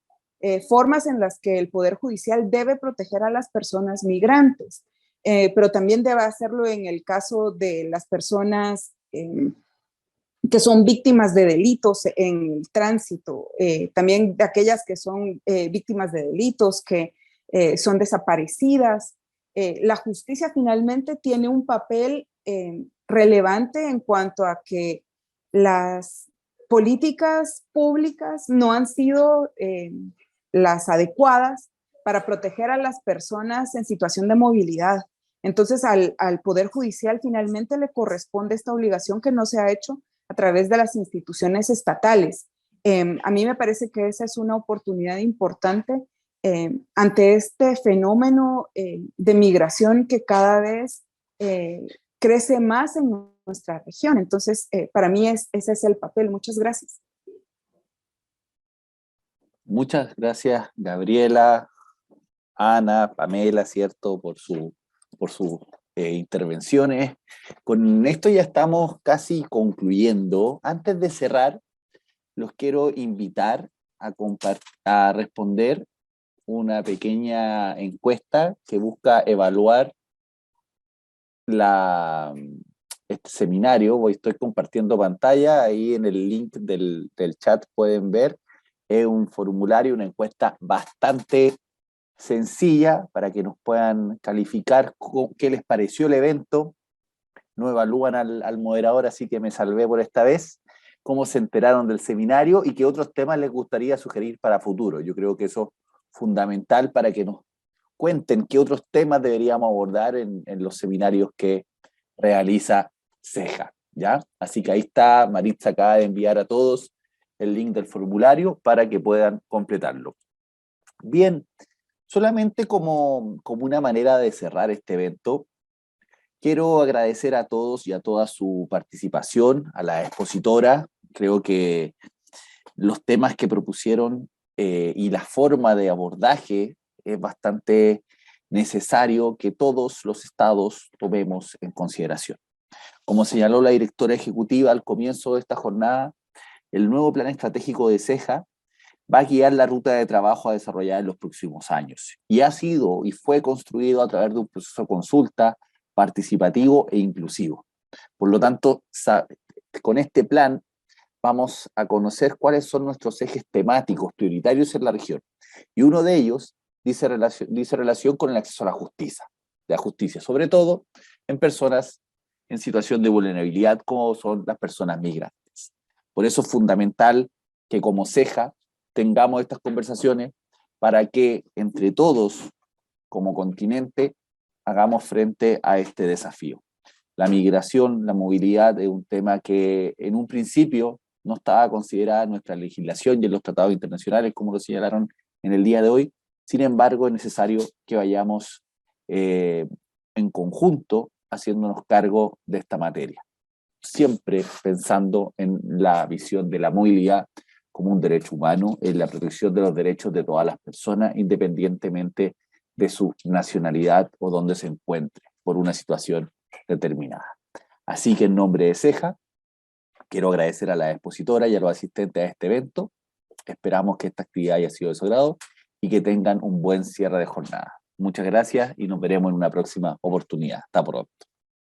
formas en las que el Poder Judicial debe proteger a las personas migrantes, pero también debe hacerlo en el caso de las personas que son víctimas de delitos en el tránsito, también de aquellas que son víctimas de delitos, que son desaparecidas. La justicia finalmente tiene un papel relevante en cuanto a que las políticas públicas no han sido las adecuadas para proteger a las personas en situación de movilidad. Entonces al Poder Judicial finalmente le corresponde esta obligación que no se ha hecho a través de las instituciones estatales. A mí me parece que esa es una oportunidad importante ante este fenómeno de migración que cada vez crece más en nuestra región. Entonces, para mí ese es el papel. Muchas gracias. Muchas gracias, Gabriela, Ana, Pamela, ¿cierto? Por sus intervenciones. Con esto ya estamos casi concluyendo. Antes de cerrar, los quiero invitar a responder una pequeña encuesta que busca evaluar este seminario. Estoy compartiendo pantalla, ahí en el link del chat pueden ver. Es un formulario, una encuesta bastante sencilla para que nos puedan calificar qué les pareció el evento. No evalúan al moderador, así que me salvé por esta vez. Cómo se enteraron del seminario y qué otros temas les gustaría sugerir para futuro. Yo creo que eso es fundamental para que nos cuenten qué otros temas deberíamos abordar en los seminarios que realiza CEJA, ¿ya? Así que ahí está, Maritza acaba de enviar a todos el link del formulario para que puedan completarlo. Bien, solamente como una manera de cerrar este evento, quiero agradecer a todos y a toda su participación, a la expositora. Creo que los temas que propusieron y la forma de abordaje es bastante necesario que todos los estados tomemos en consideración. Como señaló la directora ejecutiva al comienzo de esta jornada, el nuevo plan estratégico de CEJA va a guiar la ruta de trabajo a desarrollar en los próximos años. Y ha sido y fue construido a través de un proceso de consulta participativo e inclusivo. Por lo tanto, con este plan vamos a conocer cuáles son nuestros ejes temáticos prioritarios en la región. Y uno de ellos dice relación con el acceso a la justicia, sobre todo en personas en situación de vulnerabilidad como son las personas migrantes. Por eso es fundamental que como CEJA tengamos estas conversaciones para que entre todos, como continente, hagamos frente a este desafío. La migración, la movilidad es un tema que en un principio no estaba considerada en nuestra legislación y en los tratados internacionales, como lo señalaron en el día de hoy. Sin embargo, es necesario que vayamos en conjunto haciéndonos cargo de esta materia, siempre pensando en la visión de la movilidad como un derecho humano, en la protección de los derechos de todas las personas, independientemente de su nacionalidad o donde se encuentre, por una situación determinada. Así que en nombre de CEJA, quiero agradecer a la expositora y a los asistentes a este evento. Esperamos que esta actividad haya sido de su agrado y que tengan un buen cierre de jornada. Muchas gracias y nos veremos en una próxima oportunidad. Hasta pronto.